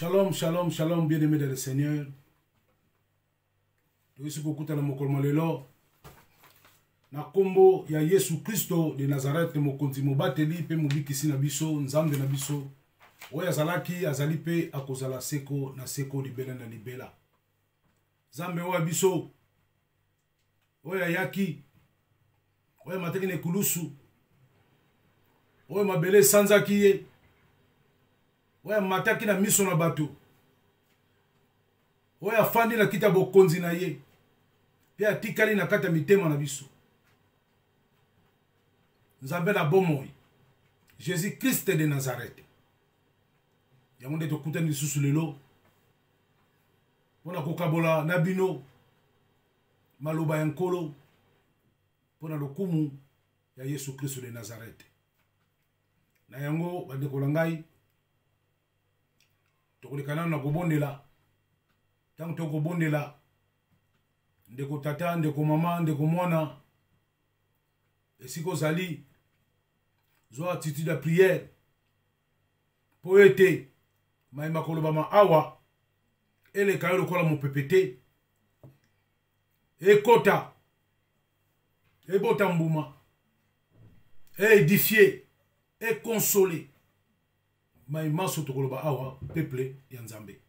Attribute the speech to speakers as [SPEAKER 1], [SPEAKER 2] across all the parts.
[SPEAKER 1] Shalom, shalom, shalom, bien-aimés dans le Seigneur. Toisi kokuta na mokolo malelo. Na kombo ya Yesu Kristo de Nazareth mokonzi mobateli pe mobikisi na biso, nzambe na biso. Oya azalaki azali pe akozala seko na seko libela na libela. Zambe oya biso. Oya yaki. Oya mateki ne kulusu. Oya mabele sanzaki ye. Oya mataki na miso na bato. Oya fandi na kita bokonzi na ye. Pe atikali na kata mitema na biso. Nzambe na bomoi. Jésus Christ de Nazareth. Yamonde to kutani lisusu lelo. Pona kokabola na bino. Maloba ya nkolo. Pona lokumu ya Yesu Christ de Nazareth. Na yango bandeko langai. Tokolekana na kobondela. Tango tokobondela. Ndeko tata, ndeko mama, ndeko mwana. Esiko zali. Zo attitude à prière. Poete. Maïma kolobama awa. Ele kayo lokola mo pepete. Ekota. Ebota mbuma. Édifier. Et consoler. Maïma sotokoloba awa. Peuple yanzambe.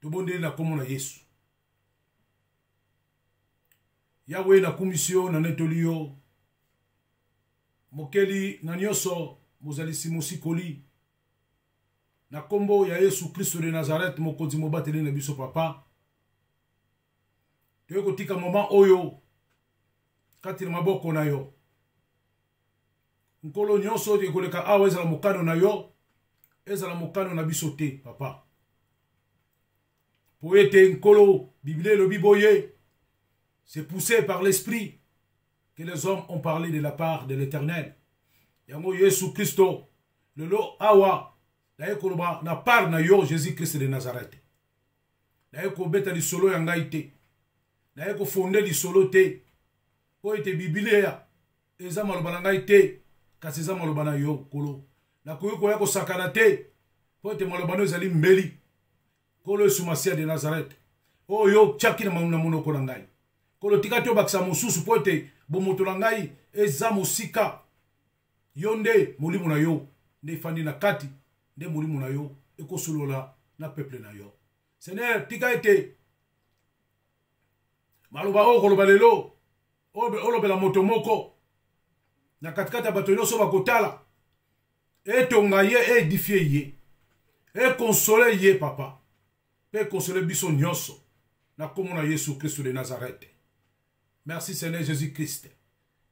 [SPEAKER 1] Tobondeli na komo na Yesu. Yahweh na kumisio na netolio. Mokeli na nyoso mozali simosikoli. Na kombo ya Yesu Kristo de Nazareth mokonzi mobateli na biso papa. Toyeko tika moment oyo kati na maboko na yo. Nkolo nyoso ekoleka awa ezala mokano na yo. Ezala mokano na biso te papa. Poete nkolo Bible le biboye. C'est poussé par l'esprit que les hommes ont parlé de la part de l'Éternel. Yango Yesu Christo, le lo awa, na na part na yo Jésus Christ de Nazareth. Na yeko beta di solo yangai te. Na yeko fonde di solo te. Po ete Biblia eza maloba na ngai te, kasi eza maloba na yo kolo. Na koyeko yako sakana te. Po ete maloba no ezali mbeli. Kolo Yesu Masia de Nazareth. O yo tchaki na monoko na ngai. Kolo tika te bakisa mosusu po ete bomoto na ngai eza mosika. Yo nde molimo na yo. Nde fandi na kati. Nde molimo na yo. Eko solola na peuple na yo. Seigneur, tika ete. Maloba o koloba lelo. Olobela moto moko. Na katikata bato nyonso bakotala. Etonga ye, edifie ye. E console ye papa. E console biso nyonso. Na komo na Yesu Christ de Nazareth. Merci Seigneur Jésus-Christ.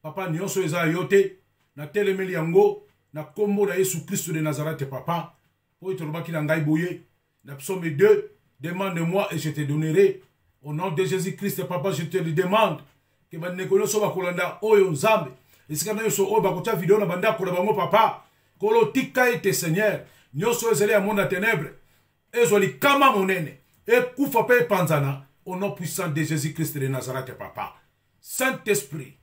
[SPEAKER 1] Papa nyonso eza yote. Na telemeli yango. Na kombo na Yesu Christ de Nazareth papa. Po itolobaki na ngai boye. Na psaume 2. Demande-moi et je te donnerai. Au nom de Jésus-Christ papa je te le demande. Que baneko nyonso bakolanda oyo nzambe. Esika na yoso oyo bakotia video na banda kola bango papa. Kolo tika ete Seigneur. Nyonso ezali ya monde na ténèbres. Ezoli kama monene. Et koufa pe panzana. Au nom puissant de Jésus-Christ de Nazareth papa. Saint-Esprit,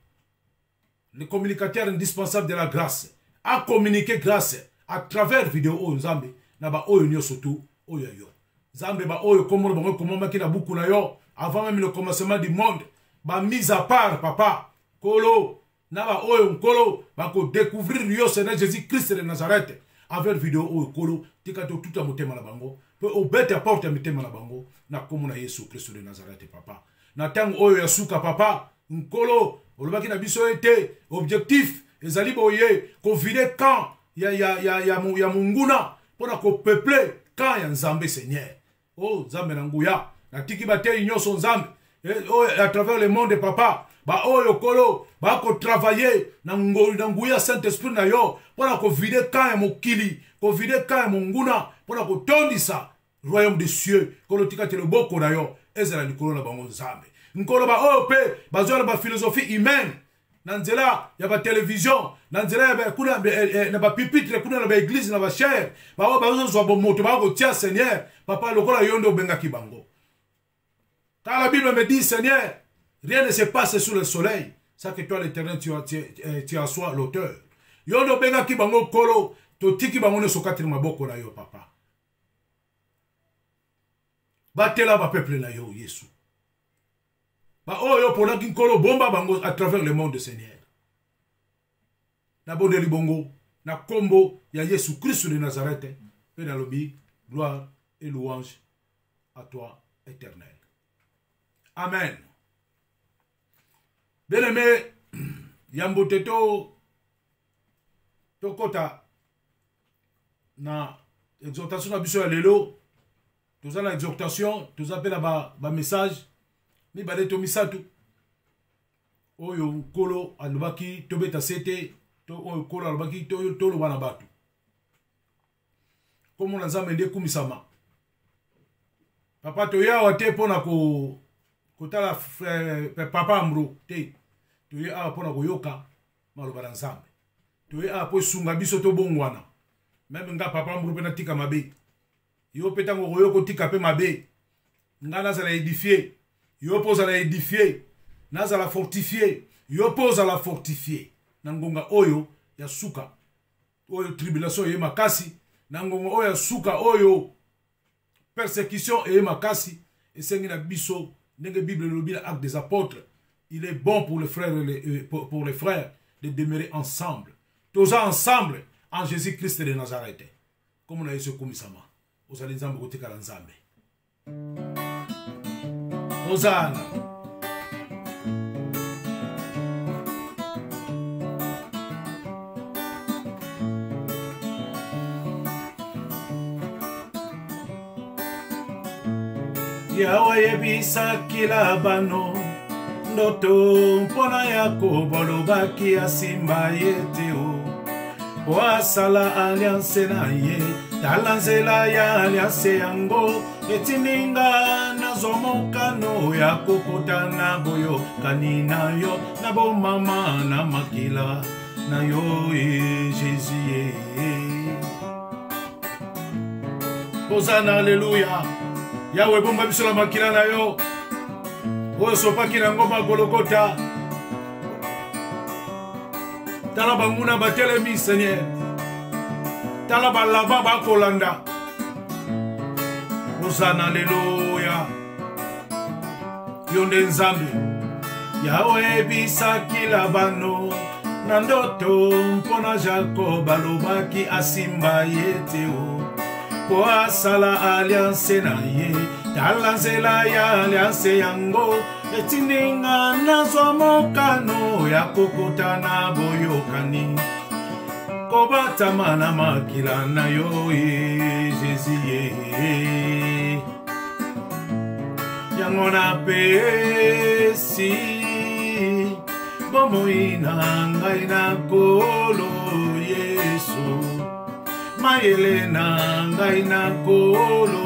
[SPEAKER 1] le communicateur indispensable de la grâce, a communiqué grâce à travers vidéo oyo nzambe na ba oyo nyo surtout oyo yo. Nzambe ba oyo komo bango komo maki na buku na yo avant même le commencement du monde, ba mise à part papa. Kolo na ba oyo nkolo ba ko découvrir yo Seigneur Jésus-Christ de Nazareth avec vidéo oyo kolo tika to tout a motema na bango. Pe obete porte motema na bango na komo na Yesu Christ de Nazareth papa. Na tango oyo ya suka papa. Nkolo, olobaki na biso ete objectif ezali boye ko vide camp ya munguna pona ko peuple camp ya nzambe Seigneur. Oh nzambe na nguya na tiki bate nyonso nzambe à travers le monde papa ba oyo kolo ba ko travailler na nguya Saint-Esprit na yo pona ko vide camp ya mokili ko vide camp ya munguna pona ko tondisa royaume des cieux kolo tika te le boko na yo ezala likolo na bango nzambe. Nkolo ba oyo pe bazwa ba philosophie humaine na nzela ya ba télévision na nzela ya ba kuna na ba pupitre kuna na ba église na ba chair ba oyo bazwa bo moto ba ko tia Seigneur papa lokola yondo benga kibango. Car la Bible me dit Seigneur rien ne se passe sous le soleil ça que toi l'Éternel tu as soi l'auteur. Yondo benga kibango kolo to tiki bango ne sokatri maboko na yo papa. batela ba peuple na yo Yesu. Ba oyo pona kinkolo bomba bango à travers le monde Seigneur. Na bonde libongo na kombo ya Yesu Christ de Nazareth et dans le bi gloire et louange à toi éternel. Amen. Bien-aimé, Yamboteto Tokota na exhortation na biso ya lelo. Tous la exhortation, tous appels à ba message. Ni bade to misatu. Oyo kolo alubaki tobeta sete to oyo kolo alubaki to lo wana batu. Comme on a zamende kumisama. Papa to ya wate pona ko kotala papa amro te. To ya pona ko yoka malobala nzambe. To ya po sunga biso to bongwana. Même nga papa amro pena tika mabe. Yo petango ko yoko tika pe mabe. Nga nazala édifier. Yo pose à la édifier. Naza la fortifier. Yo pose à la fortifier. Nangonga oyo ya suka. Oyo tribulation ye makasi. Nangonga oyo ya suka oyo persécution et makasi. Et c'est une biso. Nenge Bible le Bible acte des apôtres. Il est bon pour les frères pour les frères de demeurer ensemble. Tous ensemble en Jésus-Christ de Nazareth. Comme on a eu ce commissaire. Vous allez nzambe côté kalanzambe. Hosanna. Yawe yebisa kila bano ndoto mpona yako bolobaki asimba yeteo wasala alliance na ye talanzela ya alliance yango etininga nazomokano ya kokotana boyo kanina yo na bomama na makila na yo Jésus. Hosanna, alléluia. Yawe bomba biso la makila na yo. Oyo sopaki na ngoma Golgotha. Tala banguna batelemi Seigneur. Tala balaba bakolanda. Hosanna, alléluia. Yonde nzambe. Yawe bisa kila bano. Na ndoto mpona Jacob alobaki asimba yeteo. Po asala alliance na ye. Talanzela ya alliance yango. Etininga nazwa mokano ya kokotana boyokani. Kobatama na makila na yo Jésus. Yango na pesi bomoi na ngai na kolo Yesu. Mayele na ngai na kolo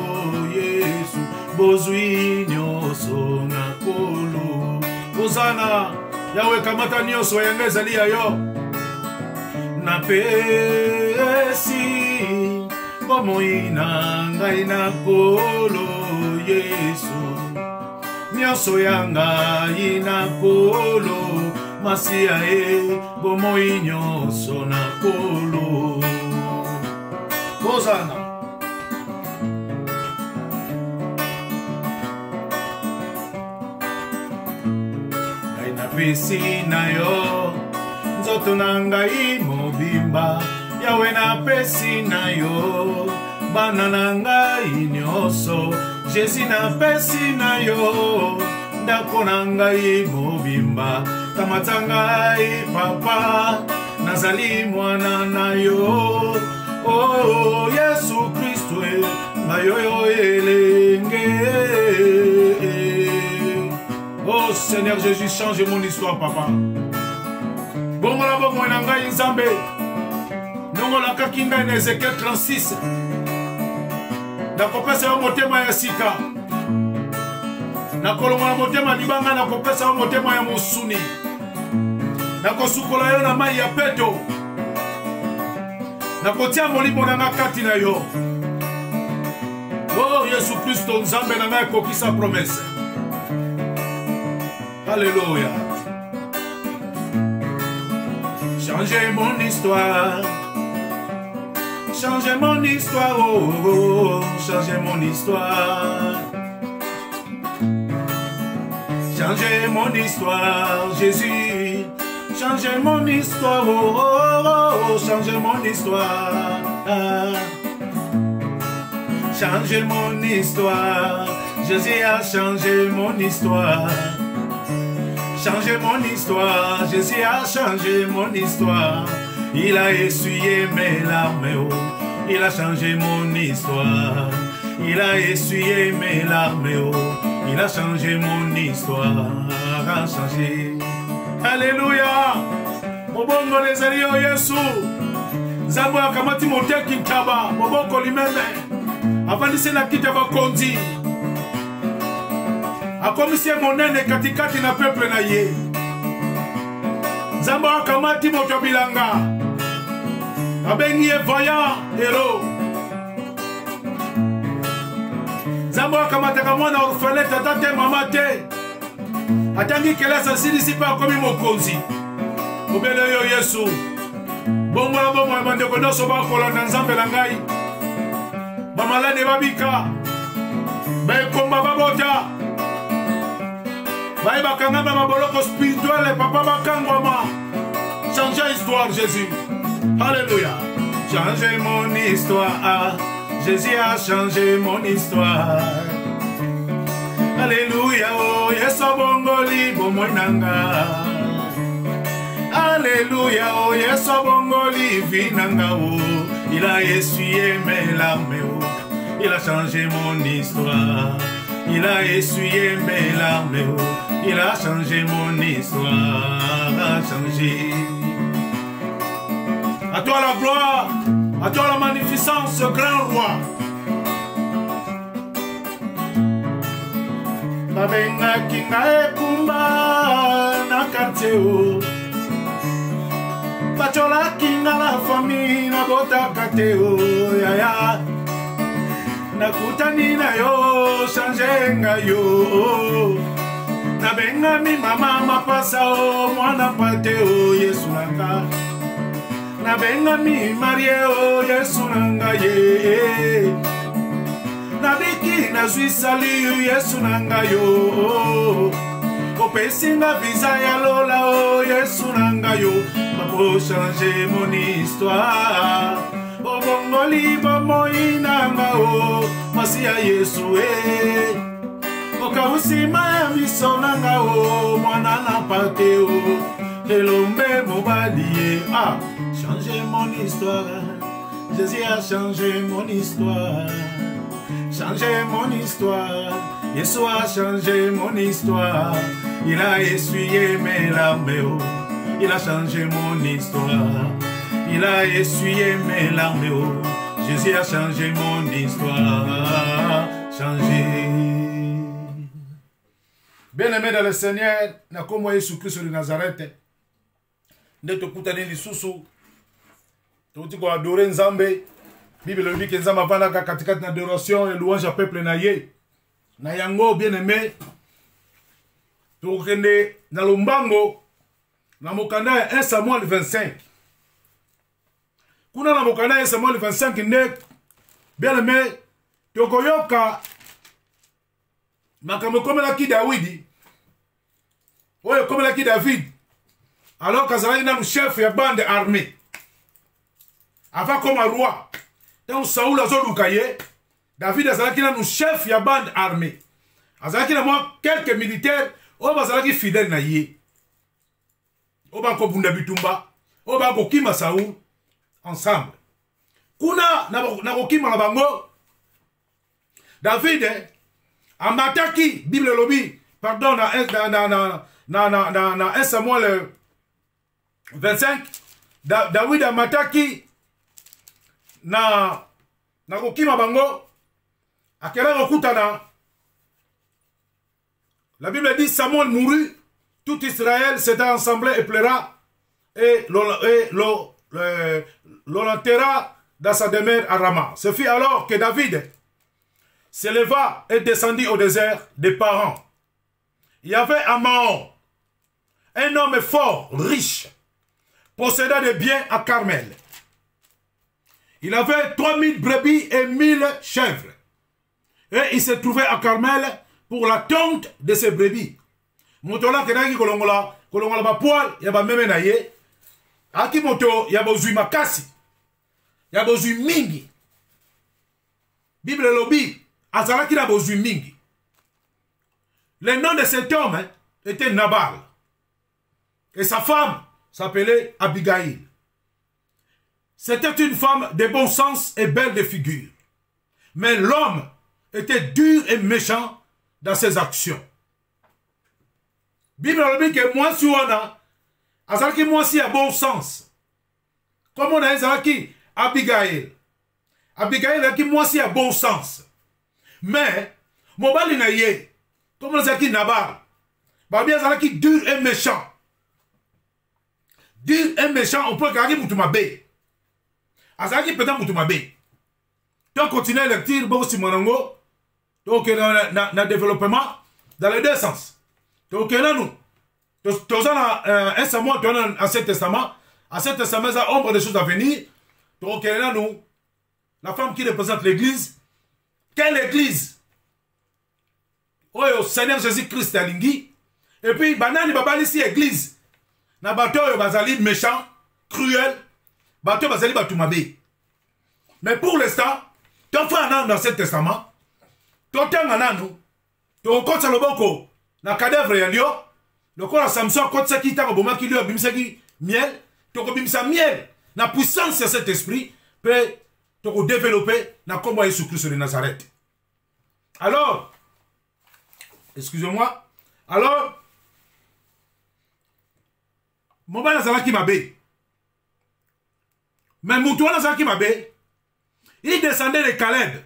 [SPEAKER 1] Yesu. Bozwi nyoso na kolo. Hosanna, Yawe kamata nyoso yango ezali ya yo. Na pesi bomoi na ngai na kolo Yesu. Nyoso ya ngai na kolo. Masia bomoi nyoso na kolo. Hosanna. Ngai na pesi na yo nzoto na ngai mobimba. Yawe na pesi na yo bana na ngai nyonso. Jésus na pesi na yo ndako na ngai mobimba. Kamata ngai papa nazali mwana na yo. Oh Yesu Kristo mayoyo elenge. Oh Seigneur Jésus, change mon histoire papa. Bongola bongo na ngai nzambe. Nongola kakinga na Ezekiel 36. Nakopesa yo motema ya sika. Nakolongola motema libanga nakopesa yo motema ya mosuni. Nakosukola yo na mai ya peto. Nakotia molimo na nga kati na yo. Oh Yesu Kristo nzambe na ngai kokisa promesse. Alléluia. Changez mon histoire. Changez mon histoire. Oh, oh, oh. Changez mon histoire. changez mon histoire, Jésus. Changez mon histoire, oh, oh, oh, oh, changez mon histoire. Changez mon histoire, Jésus a changé mon histoire. Changez mon histoire, Jésus a changé mon histoire. Il a essuyé mes larmes, oh. Il a changé mon histoire. Il a essuyé mes larmes, oh. Il a changé mon histoire. A changé. Alléluia. Mobongo les alliés, Yesu. Zambwa kamati moteki nkaba. Moboko limeme. Avandise na kitaba kondi. Akomisie monene katikati na peuple na ye. Zambwa kamati motobilanga. Abengi voyant héros. Zambwa kamataka mwana orphelin tata te mama te. Atangi kelasa silisi pa komi mokonzi. Obele yo Yesu. Bongola bongo ya bandeko nyonso bakola na nzambe na ngai. Bamalade babika. Baekomba babota. Baebakangama maboloko spirituel papa bakangwama. Changez histoire Jésus. Alléluia. Changez mon histoire. Jésus a changé mon histoire. Alléluia. Oh, Yesu bongoli bomoinanga. Alléluia. Oh, Yesu bongoli vinanga. Oh, il a essuyé mes larmes. Oh, il a changé mon histoire. Il a essuyé mes larmes. Oh, il a changé mon histoire. A changé. À toi la gloire, à toi la magnificence, grand roi. Babenga kinga ekumba na quartier. Bachola kinga la famille na bota kateo yaya. Nakutani na yo changenga yo. Nabenga mi mama mapasa o mwana pateo Yesu nanga. Nabenga mi marie o Yesu nanga ye. Nabiki na sali Yesu nanga yo. Opesinga visa ya lola o Yesu nanga yo. Babo changer mon histoire. O bongoli bomo inanga o. Masia Yesu e. Okawusima ya miso nanga o. Mwana na pate o. Elombe mobaliye. Ah. Changer mon histoire, Jésus a changé mon histoire. Changer mon histoire, Jésus a changé mon histoire. Il a essuyé mes larmes, oh. Il a changé mon histoire. Il a essuyé mes larmes, oh. Jésus a changé mon histoire. Changé. Bien-aimé dans le Seigneur, na comme Jésus-Christ de Nazareth, ne te kutani lisusu. Touti ko adorer Nzambe. Bible dit que Nzambe avandaka katikati na adoration et louange à peuple na ye. Na yango bien aimé. Tokende na lombango na mokanda ya 1 Samuel 25. Kuna na mokanda ya 1 Samuel 25 ne bien aimé tokoyoka makambo komela ki Dawidi. Oyo komela ki David. Alors kazalaki na chef ya bande armée. Avant comme roi, donc Saoul a zolukaye, David a zalaki na chef ya bande armée. A zalaki na moi quelques militaires, o ba zalaki fidèle na ye. O ba ko bunda bitumba, o ba ko kima Saoul ensemble. Kuna na ko kima na bango. David amataki Bible lobi, pardon na 1 Samuel 25, David amataki na kokima bango akela kokutana. La Bible dit Samuel mourut, tout Israël s'était assemblé et pleura et l'enterra dans sa demeure à Rama. Ce fut alors que David se leva et descendit au désert des Parans. Il y avait à Maon un homme fort, riche, possédant des biens à Carmel. Il avait 3000 brebis et 1000 chèvres. Et il se trouvait à Carmel pour la tonte de ses brebis. moto la kenaki kolongola ba poil ya ba meme na ye aki moto ya bozui makasi ya bozui mingi Bible lobi azalaki na bozui mingi. Le nom de cet homme était Nabal et sa femme s'appelait Abigail. C'était une femme de bon sens et belle de figure. Mais l'homme était dur et méchant dans ses actions. Bible dit que moi si on a azalaki moi si a bon sens. Comme on a azalaki Abigail. Abigail a qui moi si a bon sens. Mais mobali na ye comme on a azalaki Nabal. Babi azalaki dur et méchant. Dur et méchant on peut carrément mutumabe. Azalaki peut-être mutumabe. Donc continuez à lecture bon si monango. Donc dans le développement dans les deux sens. Donc là nous un Samuel dans l'Ancien Testament. Ancien Testament ça ombre des choses à venir. Donc là nous la femme qui représente l'église. Quelle église? Oh Seigneur Jésus-Christ alingi. Et puis banani babali si église. Na bato yo bazali méchant, cruel. Bato bazali batumabe. Mais pour l'instant, ton frère dans l'Ancien Testament, ton temps nous, ton compte le boko, na cadavre yalio, le corps à Samson compte ce qui t'a oboma qui lui a bimsaki miel, ton bimsa miel, na puissance de cet esprit peut te développer na combat Jésus Christ de Nazareth. Alors, excusez-moi, alors, mon bana zalaki mabe, mais Moutouana zalaki mabe, il descendait de Caleb.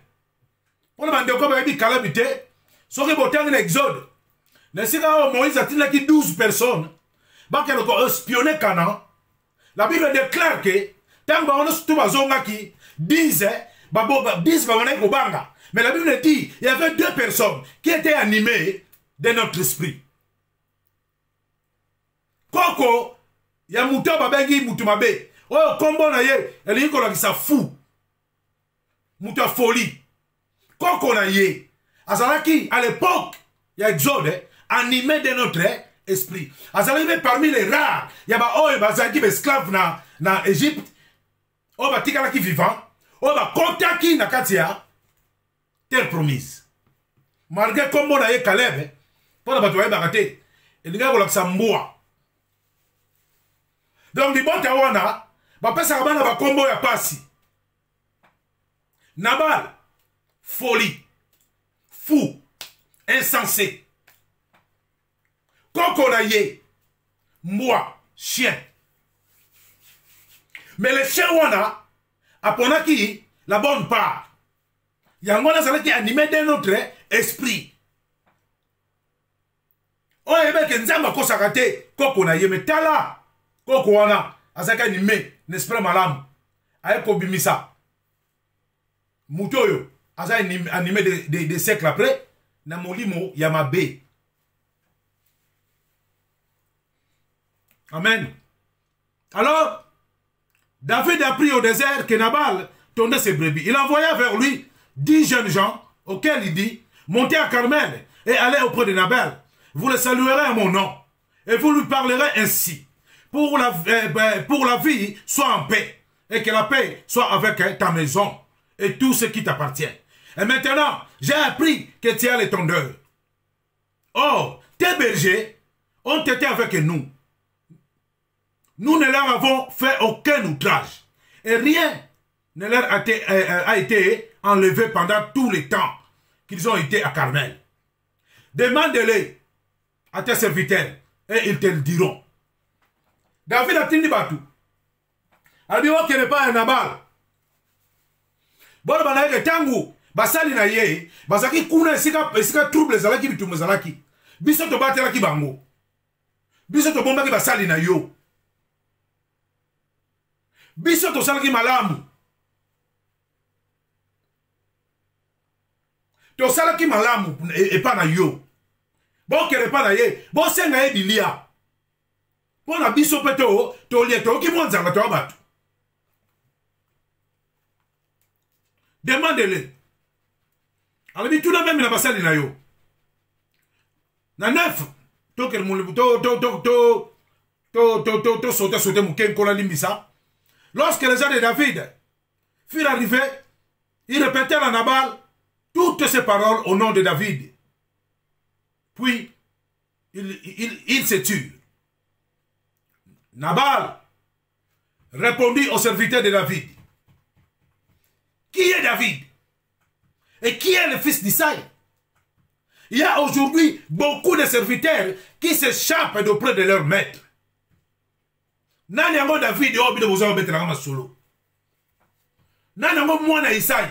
[SPEAKER 1] On a demandé comment Caleb était. Sauf que Botan l'exode. Moïse a dit 12 personnes. Bah, qu'elle a espionné Canaan. La Bible déclare que tant que disent mais la Bible dit il y avait 2 personnes qui étaient animées de notre esprit. Koko, il y a Mouta Babengi Moutumabe. Oh, combo na ye, elle est comme ça fou. Mouta folie. Koko na ye. Azalaki, à l'époque, il y a Exode, animé de notre esprit. Azalaki parmi les rares. Il y a oh, bazaki esclave na Égypte. Oh, batika qui vivant. Oh, ba kontaki na katia. Terre promise. Malgré comme on a eu Caleb, pour la bataille baraté, il y a eu Samboa. Donc, les bons tawana, ba pesa kabana ba combo ya pasi. Nabal, folie, fou, insensé. Kokonaye, moi, chien. Mais le chien wana, aponaki la bonne part. Yangona ça qui animé de notre esprit. Oh, et bien que nzamba ko sakate, kokonaye metala, koko wana, azaka animé, n'est-ce pas malam, ayeko bimisa. Moutoyo, aza animé des siècles après, na molimo yamabe. Amen. Alors, David a pris au désert que Nabal tournait ses brebis. Il envoya vers lui 10 jeunes gens auxquels il dit, montez à Carmel et allez auprès de Nabal. Vous le saluerez à mon nom et vous lui parlerez ainsi. Pour la vie, sois en paix et que la paix soit avec ta maison et tout ce qui t'appartient. Et maintenant, j'ai appris que tu as les tondeurs. Or, tes bergers ont été avec nous. Nous ne leur avons fait aucun outrage. Et rien ne leur a été enlevé pendant tout le temps qu'ils ont été à Carmel. Demande-les à tes serviteurs et ils te le diront. David a dit Batou. Il dit qu'il n'est pas un Nabal. Bon, il y tangu basali na ye, basaki kuna esika trouble zalaki bitumba zalaki. Biso to batela ki bango. Biso to bomba ki basali na yo. Biso to salaki malamu. To salaki malamu et pas na yo. Bon kere pas na ye, bon senga ye bilia. Bon na biso peto to lieto ki mwanzanga to abatu. Demandez-le. Alors, tout le même, il a passé na yo. Na 9, sauter Mouken Kola Limbisa. Lorsque les gens de David furent arrivés, ils répétèrent à Nabal toutes ces paroles au nom de David. Puis, il se tue. Nabal répondit au serviteur de David. Qui est David? Et qui est le fils d'Isaïe? Il y a aujourd'hui beaucoup de serviteurs qui s'échappent d'auprès de leur maître. Nanyango David obi de bozo betra kama solo. Nanyango mwana Isaïe.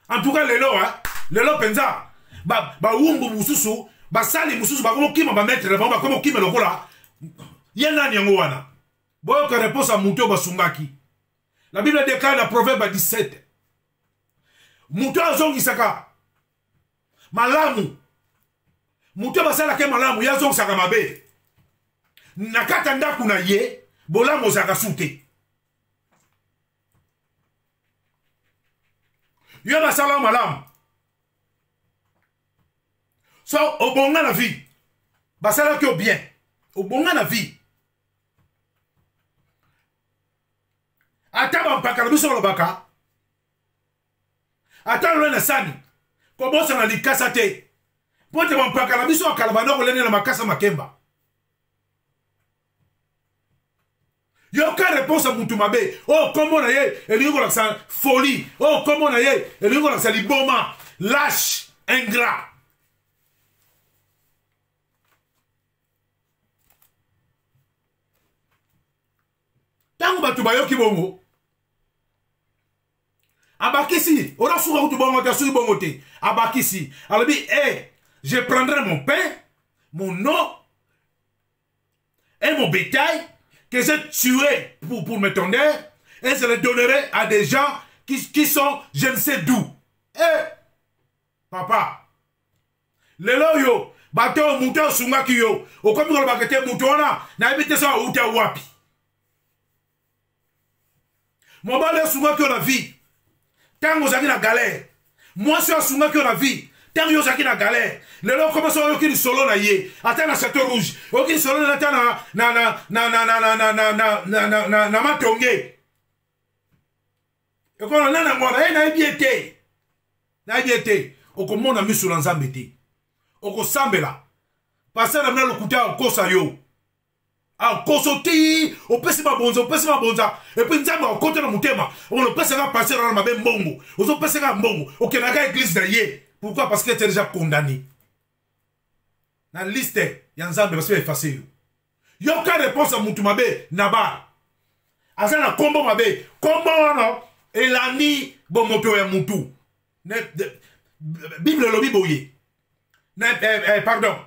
[SPEAKER 1] En tout cas lelo penza ba wumbu mususu ba sali mususu ba komo kima ba maître ba komo kima lokola. Yena nyango wana. Boyo ka réponse à Mouto basungaki. La Bible déclare dans Proverbe 17. Mouto azongi saka. Malamu. Mouto basala ke malamu ya zongi saka mabe. Nakata ndaku na ye bolamu zaka sute. Yo basala malamu. So obonga la vie. Basala ke bien. Obonga la vie. Ataba mpaka na biso lobaka. Atalo na sani. Kobosa na likasa te. Pote mpaka na biso akalabano kolene na makasa makemba. Yoka réponse à Moutumabe. Oh, comment on a eu? Et lui, on a sa folie. Oh, comment on a eu? Et lui, on a sa liboma. Lâche, ingrat. Tango batubayo ki bongo. Abakisi. On a souvent tout bongo, t'as souvent bongo te. Abakisi. Alors, je prendrai mon pain, mon eau et mon bétail que j'ai tué pour me tonder et je le donnerai à des gens qui sont je ne sais d'où. Papa, lelo yo, bateau mouton sungaki yo, au comme le bakete moutona, na habité ça ou ta wapi. Mon balai sungaki yo la vie, tango zaki na galère. Moi c'est sungaki yo la vie. Tant yo zaki na galère. Le long commence à yokini solo na ye. Attends na château rouge. Yokini solo na ta na matonge. Yoko na ngora na ebiete. Na ebiete. Oko mona misu na nzambe te. Oko sambela. Passer na lokuta okosa yo. A kosoti, opesi mabonza. Et puis nzambe okote na mutema. On pesa ka passer na mabe mbongo. Ozo pesa ka mbongo. Okenaka église na ye. Pourquoi? Parce que tu es déjà condamné. Dans la liste, il y a un zambé parce qu'il est effacé. Il n'y a aucune réponse à Moutumabe, Naba. Asa na combo mabe. Combo wana, elani bon moto ya Moutou. Bible lobi boye. Pardon.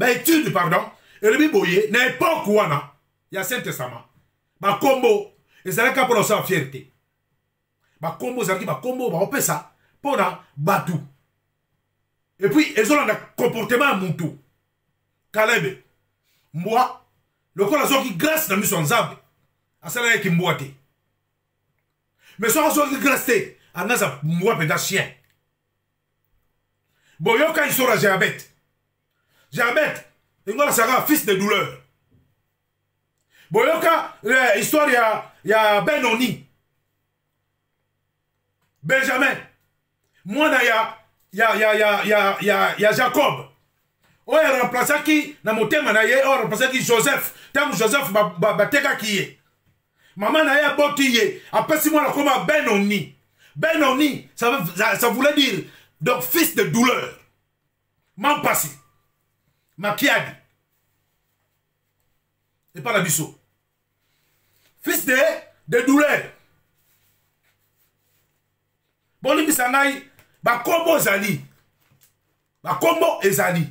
[SPEAKER 1] Étude, pardon. Et lobi boye, na époque wana, il y a Saint-Testament. Ba combo, et c'est là qu'il y a sa fierté. Ba combo, c'est ba combo, ba opé ça. Pour la batou. Et puis, ils ont un comportement à Moutou. Kalebe. Moi, le col a qui grâce dans mission Zab. À cela qui mboite. Mais ça a qui grâce, à n'a moi pédant chien. Bon, yo quand il sera Jéabet. Jéabet, il sera fils de douleur. Bon, yo quand l'histoire, il y a Benoni. Benjamin. Moi, il y a Jacob. On a remplacé qui, dans mon thème, on a remplacé qui Joseph. Tant que Joseph bateka qui est. Maman n'a pas botti. Après, si moi, comme Benoni. Benoni, ça voulait dire, donc, fils de douleur. Mampassi. Makiadi. Et pas la bisso. Fils de douleur. Bon, les bisangaï. Ba combo zali. Ba combo ezali.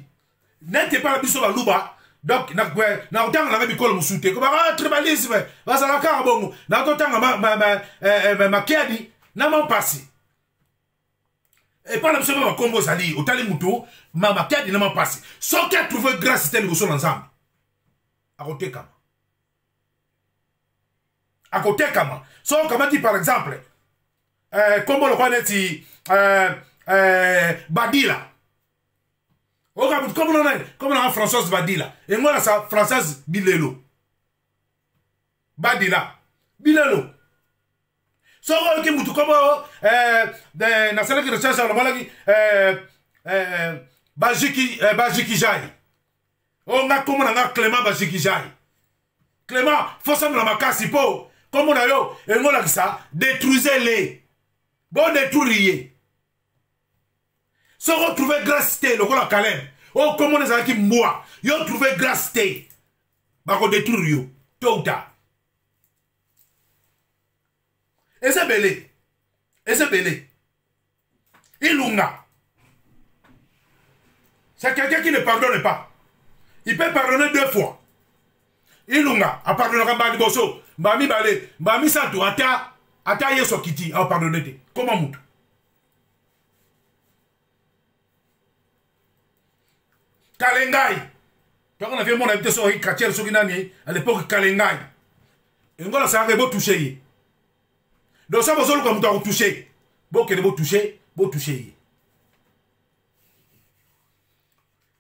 [SPEAKER 1] N'était pas la biso la luba. Donc, na otanga na bikolo musute. Ko ba tribalisme. Ba sala ka bongo. Na otanga ma kiadi na ma passi. Et pas la biso ba combo zali. Otali muto ma kiadi na ma passi. So qui a trouvé grâce tel biso ensemble. À côté kama. À côté kama. So comme dit par exemple comment le connaît Badila. Comme on a Françoise Badila. Et moi, là, ça, Françoise Bilelo. Badila. Bilelo. So, qui moutou comme, na sala qui recherche, la malaki, Bajiki Jai. On a comme on a Clément Bajiki Jai. Clément, faut ça me la casse, po. Comme on a yo, et on a ça, détruisez-les. Bon, détruisez. Si on trouve grâce té, le la Caleb. Oh, comment on a qui moi. Yo trouvé grâce té. Bah, on détruit yo. Tôt ou tard. Et c'est belé. Et c'est belé. Ilunga. C'est quelqu'un qui ne pardonne pas. Il peut pardonner 2 fois. Ilunga. A pardonner Bani Bosso. Bami Balé. Bami Santo. Ata yeso kiti. A pardonner. Comment moutou? Kalengai. Quand on avait mon invité sur Katiel Soginani, à l'époque Kalengai. Et on a ça beau toucher. Donc ça vous comme vous toucher. Bon que vous toucher, vous toucher.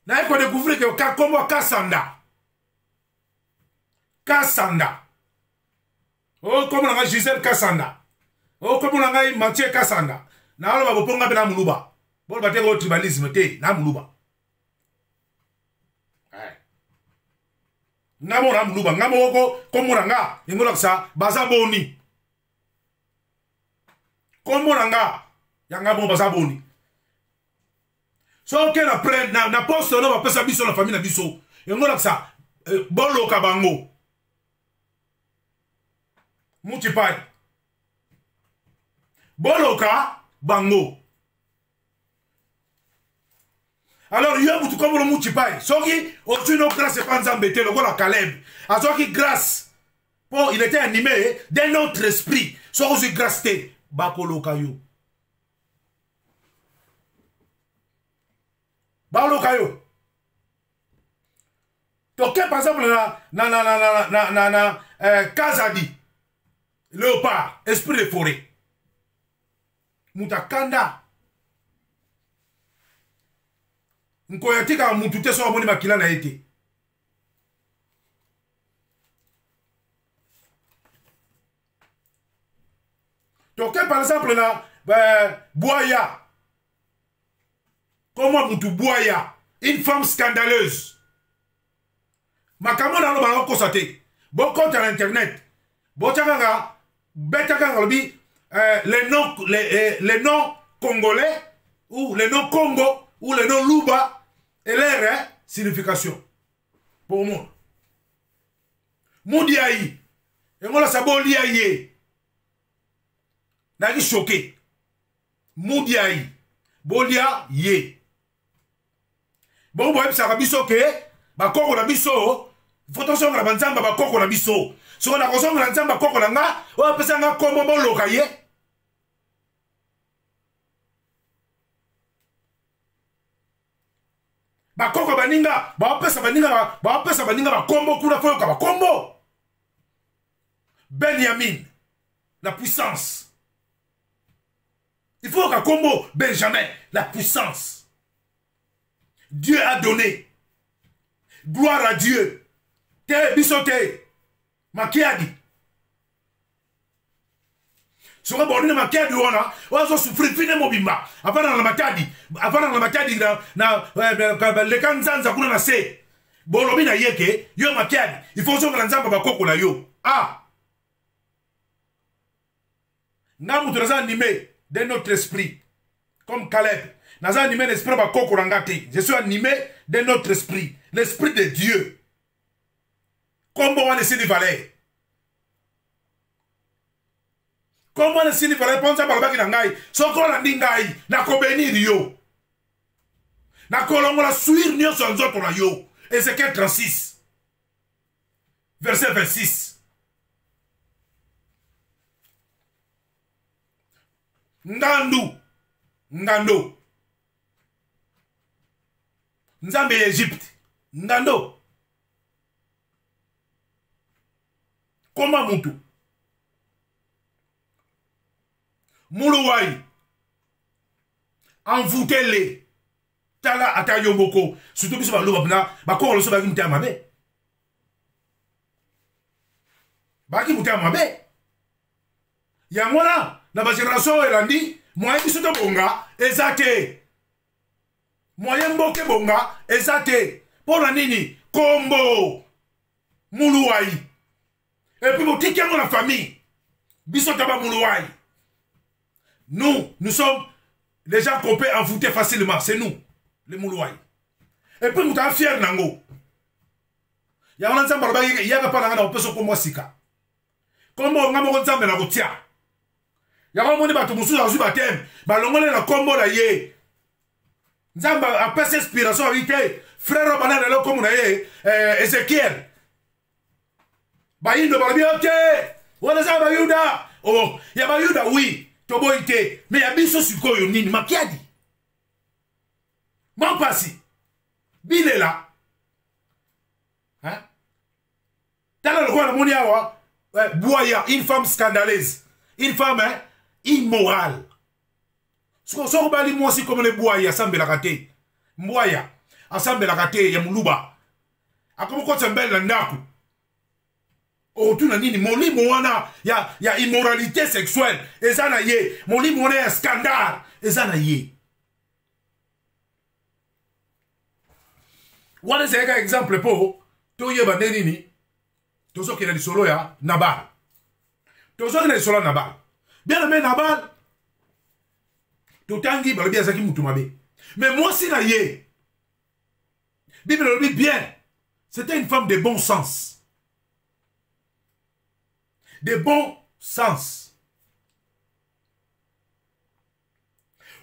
[SPEAKER 1] N'a pas découvrir que comme Kassanda. Kassanda. Oh comme on a Gisèle Kassanda. Oh comme on a Mathieu Kassanda. Na alo ba ponga bena muluba. Bon ba te go tribalisme te na muluba. Ngamo na muluba ngamo ko komuranga ingola sa bazaboni komuranga yangamo bazaboni so que na prend na poste no ba pesa biso na famille na biso ingola sa bolo kabango multiply bolo ka bango. Alors, il y a beaucoup comme le mouchipai. Soki, au-dessus de grâce, c'est pas Nzambete, le gars Caleb. A Soki, grâce. Bon, il était animé d'un autre esprit. Soki, grâce, Bakolo Kayo. Bakolo Kayo. Donc, par exemple, Kazadi, léopard, esprit de forêt. Moutakanda. Nkoyatika mutute so amoni makila na ete. Donc par exemple là Boya. Comment mutu Boya, une femme scandaleuse. Makamona lo ba ko sate. Bon compte à internet. Bon tchanga betaka ngalobi les noms congolais ou les noms Congo ou les noms Luba. Et leur signification. Pour moi. Moudiaï. Et moi, ça bon liaïe. N'a choqué. Moudiaï. Bolia yé. Bon, bon, ça va biso que. Ba koko na biso. Faut attention na banzamba ba koko na biso. Si on a raison na banzamba koko na nga. On peut ça nga comme bon lokaye. Bakoko baninga, bapesa baninga ba combo kuna foyo ka ba combo. Benjamin, la puissance. Il faut qu'un combo Benjamin, la puissance. Dieu a donné. Gloire à Dieu. Te bisote. Makiadi. Si on borné Makiadi on a souffrir fine mobimba. Avant dans la Makiadi, na le kanzanza kuna na se. Bolobi na yeke, yo Makiadi. Il faut que nzamba bakoko na yo. Ah. Ngamu traza animé de notre esprit. Comme Caleb. Naza animé l'esprit bakoko na ngate. Je suis animé de notre esprit. L'esprit de Dieu. Comment on va laisser des valeurs? Comment le signe va répondre à Balbaki Nangai? Son corps n'a n'ingai, n'a qu'au bénir yo. N'a qu'au long la suir nio son zot la yo. Ézéchiel 36. Verset 26. Ngandou. Ngando. Nzambe Égypte. Ngando. Comment Moutou? Moulouaï, envoûtez-les. tala ata yomboko surtout biso baloba bna bakongolo so baki mutema mabe baki mutema mabe yango na ba génération elandi moyen biso to bonga ezate moyen mboke bonga ezate pona nini kombo muluwai et puis botiki yango na famille biso taba muluwai nous sommes les gens qu'on peut envoûter facilement c'est nous les muluwai et puis nous sommes fiers nango yango nzamba lobaki yaka pa nanga na opeso kombo sika kombo ngamo nzamba na kotia yango moni bato mususu azwi batem balongole na kombo na ye nzamba apesa inspiration avec frère banana le comme na ye Ezekiel bayindo balobi ote wana za bayuda oh ya bayuda oui tobo ite mais ya biso sikoyo nini makiadi mampasi bilela hein tala le quoi na moni awa Boya, une femme scandaleuse, une femme immorale. Ce qu'on sort bali moi aussi comme les Boya, assemble la raté. Boya, assemble la raté, ya muluba. A comme quoi c'est belle landaku. Oh tu n'as ni moli moana, ya immoralité sexuelle. Et ça na ye, moli moana scandale. Et ça na ye. Wana c'est un exemple pour to ye bandenini. Tozo qui est solo ya Nabal. Tozo qui est solo Nabal. Bien aimé Nabal. Totangi balobi azaki mutumabe. Mais moi si na ye. Bible le dit bien. C'était une femme de bon sens. De bon sens.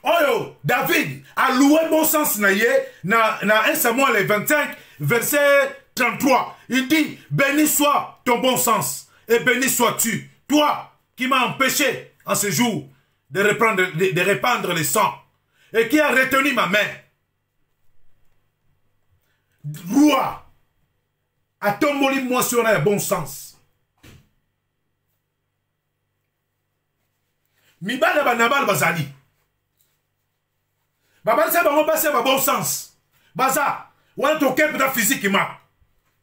[SPEAKER 1] Oh David a loué bon sens na ye na 1 Samuel 25 verset 33, il dit, béni soit ton bon sens, et béni sois-tu, toi qui m'as empêché en ce jour de répandre le sang, et qui a retenu ma main. Roi, à ton moli moi sur un bon sens. Mibala banabal bazali. Babal sa bango basa ba bon sens. Baza, wana to kepe da physiquement.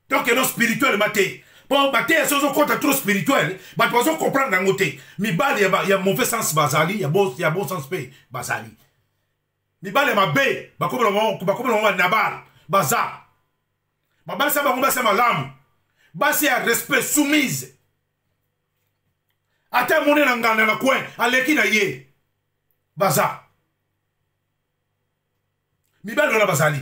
[SPEAKER 1] Donc, non spirituel, maté. Bon, maté, si on compte trop spirituel, bah, tu vas comprendre d'un côté. Mi bal, il y a mauvais sens basali, il y a bon sens paix basali. Mi bal, il y a ma bé, bah, comme on va nabal, baza. Bah, bah, ça va, on va, ça ma lame. Bah, c'est un respect soumise. Attends, mon nez dans le coin, à l'équipe, naïe. Baza. Mi bal, on a basali.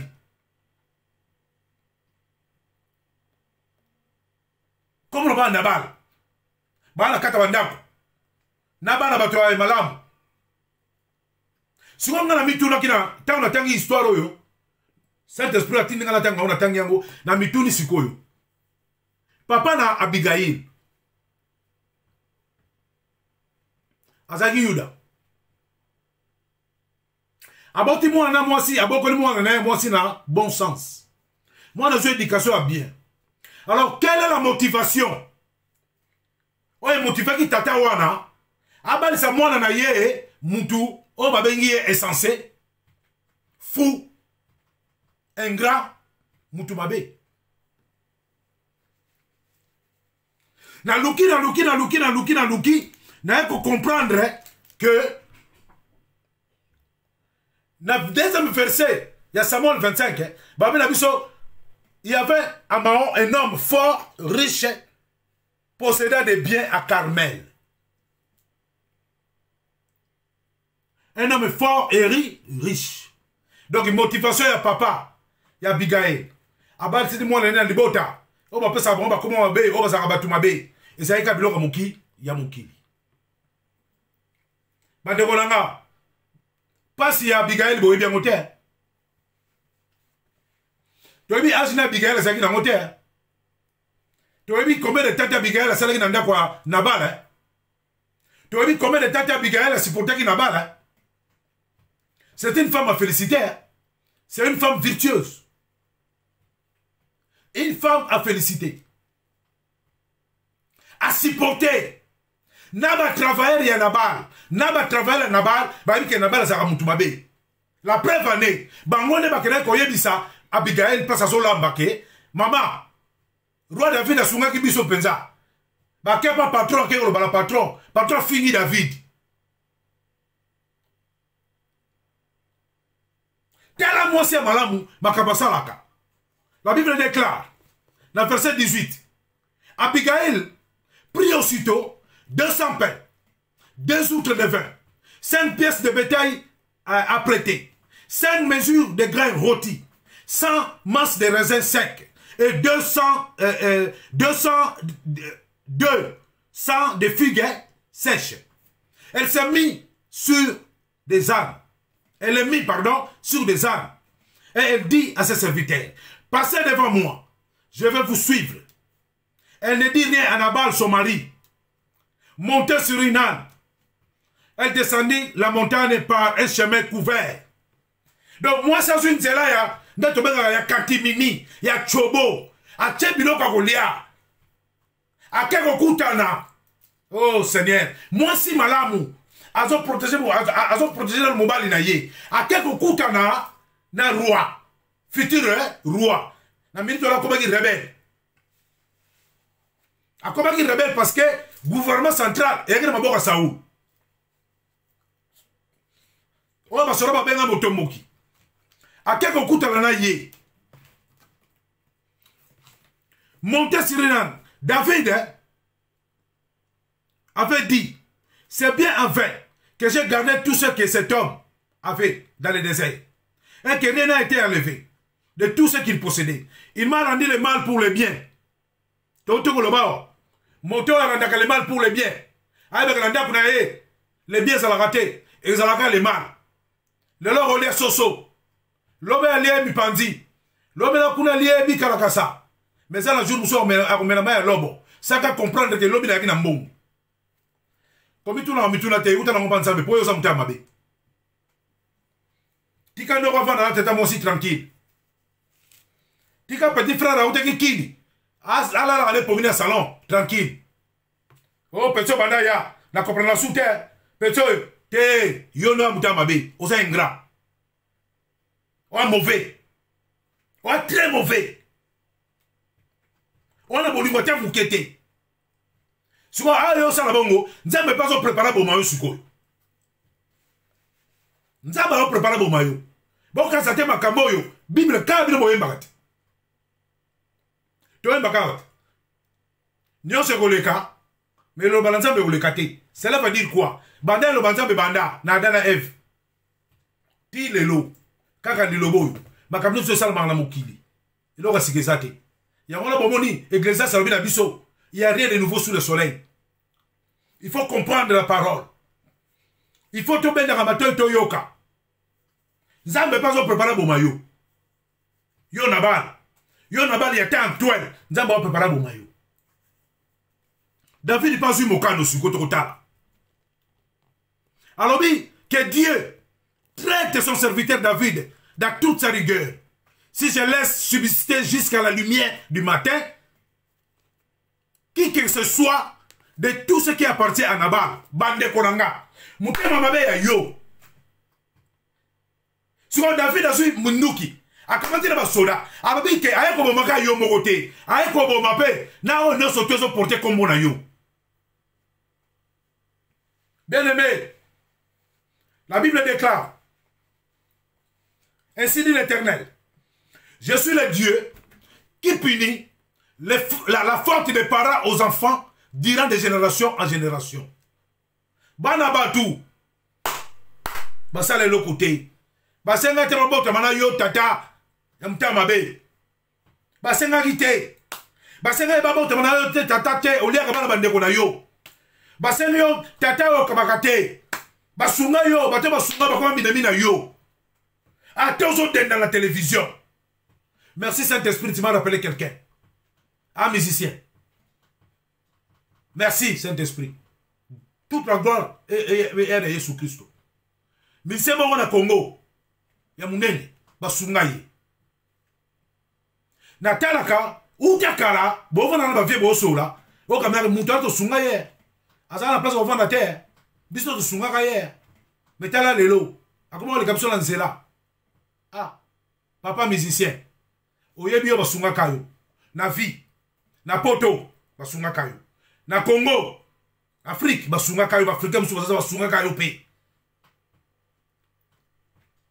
[SPEAKER 1] Comme on va Nabal. Bala katabandako. Nabal na bato ya malamu. Si on a mituna kina, tant on a tangi histoire yo. Saint-Esprit a tinga na tanga on a tangi yango na mituni sikoyo. Papa na Abigail. Azagi Yuda. Aboti moi na moi si, abokoli moi na moi si na bon sens. Moi na éducation à bien. Alors, quelle est la motivation? Oye, motivé qui tata wana. Abali sa mwana na ye, mutu, o babengi ye insensé, fou, ingrat, mutu mabe. Na luki, na yeko comprendre que, na deuxième verset, il y a Samuel 25, babe na biso, il y avait à Mahon un homme fort, riche, possédant des biens à Carmel. Un homme fort et riche. Donc, une motivation, il y a papa, il y a Abigail. Abal, c'est moi, il y a Libota. On va pas savoir comment on va faire, on va savoir tout ma bé. Et c'est un kabilo comme qui, il y a mon qui. Bande Rolanga, pas si Abigail, il y a bien monté. Tu as vu Asina Abigail, c'est qui dans monté. Tu as vu combien de tata Abigail, c'est qui dans quoi Nabal. Tu as vu combien de tata Abigail, c'est pour qui Nabal. C'est une femme à féliciter. C'est une femme virtueuse. Une femme à féliciter. À supporter. Naba travailler ya Nabal. Naba travailler Nabal. Bah oui que Nabal ça ramutumabe. La preuve année, Bangone Bakene Koyebisa, Abigail place à son lambake, maman, roi David a sunga qui biso penza. Bakepa patron, qui est patron, patron fini David. Tela moi c'est malamu, makabasa laka. La Bible déclare, dans le verset 18, Abigail prit aussitôt 200 pains, 2 outres de vin, 5 pièces de bétail à prêter, 5 mesures de grains rôtis, 100 masses de raisins secs et 200 de figues sèches. Elle s'est mise sur des ânes. Elle est mise, pardon, sur des ânes. Et elle dit à ses serviteurs, passez devant moi, je vais vous suivre. Elle ne dit rien à Nabal, son mari. Montez sur une âne. Elle descendit la montagne par un chemin couvert. Donc moi, c'est une zela, il y a Katimini, il y a Chobo, a Tchebino Kagolia, a Kekokutana. Oh Seigneur, moi si malamu, azo protéger le mobile naye, a Kekokutana, na roi, futur roi, na minute la Kobaki rebelle. A Kobaki rebelle parce que gouvernement central, et il y a un Saoul. On va se rebattre dans Motomoki. À quel coup tu as ye? Montez sur une âne. David avait dit, c'est bien en fait que j'ai gardé tout ce que cet homme avait dans le désert. Et que rien n'a été enlevé de tout ce qu'il possédait. Il m'a rendu le mal pour le bien. Moto a rendu le mal pour le bien. Les biens ça l'a raté. Et ça l'a raté le mal. Le loro olia soso. L'homme a lié mi pandi. L'homme a kuna lié mi karakasa. Mais ça, la jour où on a mis l'homme. Ça va comprendre que l'homme a mis un bon. Comme tout le monde a mis tout le temps, où tu as un pensé, pour eux, ça m'a mabé. Tu as un enfant dans la tête à moi aussi tranquille. Tu as un petit frère à où tu es qui? Ah là, allez pour venir au salon, tranquille. Oh, petit bandaya, la comprendre la sous-terre. Petit. Te, yo no amuta mabe, osa ingrat. On mauvais. On très mauvais. On a boli moitié moukete. Souvent, ah yo sa la bongo, nzambe pas préparer pour mayo suko. Nzambe pas préparer pour mayo. Bon quand ça te makambo yo, Bible ka bino moyen bagat. To bagat. Nyo se koleka, mais le balanza be kolekate. Cela veut dire quoi? Banda le banza be banda na dana Eve. Ti lelo kaka di lobo. Makamno so salma na mokili. Il aura sikezate. Ya ngona bomoni église ça na biso. Il y a rien de nouveau sous le soleil. Il faut comprendre la parole. Il faut tomber dans la matin to yoka. Nzambe pas préparer bo mayo. Yo nabal il y a tant toile. Nzambe va préparer bo mayo. David n'est pas eu mon cas sur côté kotala. Alors oui, que Dieu traite son serviteur David dans toute sa rigueur. Si je laisse subsister jusqu'à la lumière du matin, qui que ce soit de tout ce qui appartient à Nabal, Bande Konanga, Moutema Mabe ya yo. Sur David a su Munduki, a commenté dans soda, a dit que aïe comme maka yo mokote, aïe comme mape, na on ne sauteuse porté comme mon yo. Bien aimé, la Bible déclare, ainsi dit l'Éternel, je suis le Dieu qui punit la faute des parents aux enfants durant de génération en génération. Banabatu, basale le côté, basenga te robota mana yo tata, yamta mabe, basenga gite, basenga babota mana yo tata te, olia kabana bandeko na yo, basenga yo tata yo kabakate. Basunga yo, bate basunga bakoma minamina yo. Attention dans la télévision. Merci Saint-Esprit, tu m'as rappelé quelqu'un. Un musicien. Merci Saint-Esprit. Toute la gloire est de Jésus-Christ. Mais c'est bon au Congo. Ya munene basunga ye. Na talaka ou takala, bo vana na vie bo sola. O kamera muta to sunga ye. Asa na place au vent de terre. Biso to sunga ka ye. Mais tala lelo. Akoma le capsule en zela. Ah, papa musicien. Oyebi yo basunga kayo. Na vie. Na poto. Basunga kayo. Na Congo. Afrique. Basunga kayo. Afrique. Basunga kayo pe.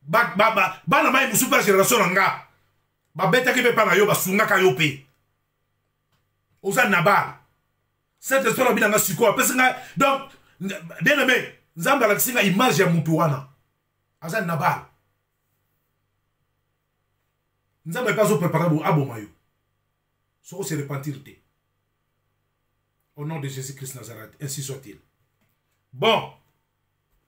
[SPEAKER 1] Bana mai musupa génération nga. Beta ki pe pa na yo basunga kayo pe. Oza nabal. Cette esprit là nga siko. Donc, bien aimé. Nzamba la kisinga image ya mutu wana. Aza nabal. Nzamba pas au préparable abomayo. So se repentir te. Au nom de Jésus-Christ Nazareth, ainsi soit-il. Bon.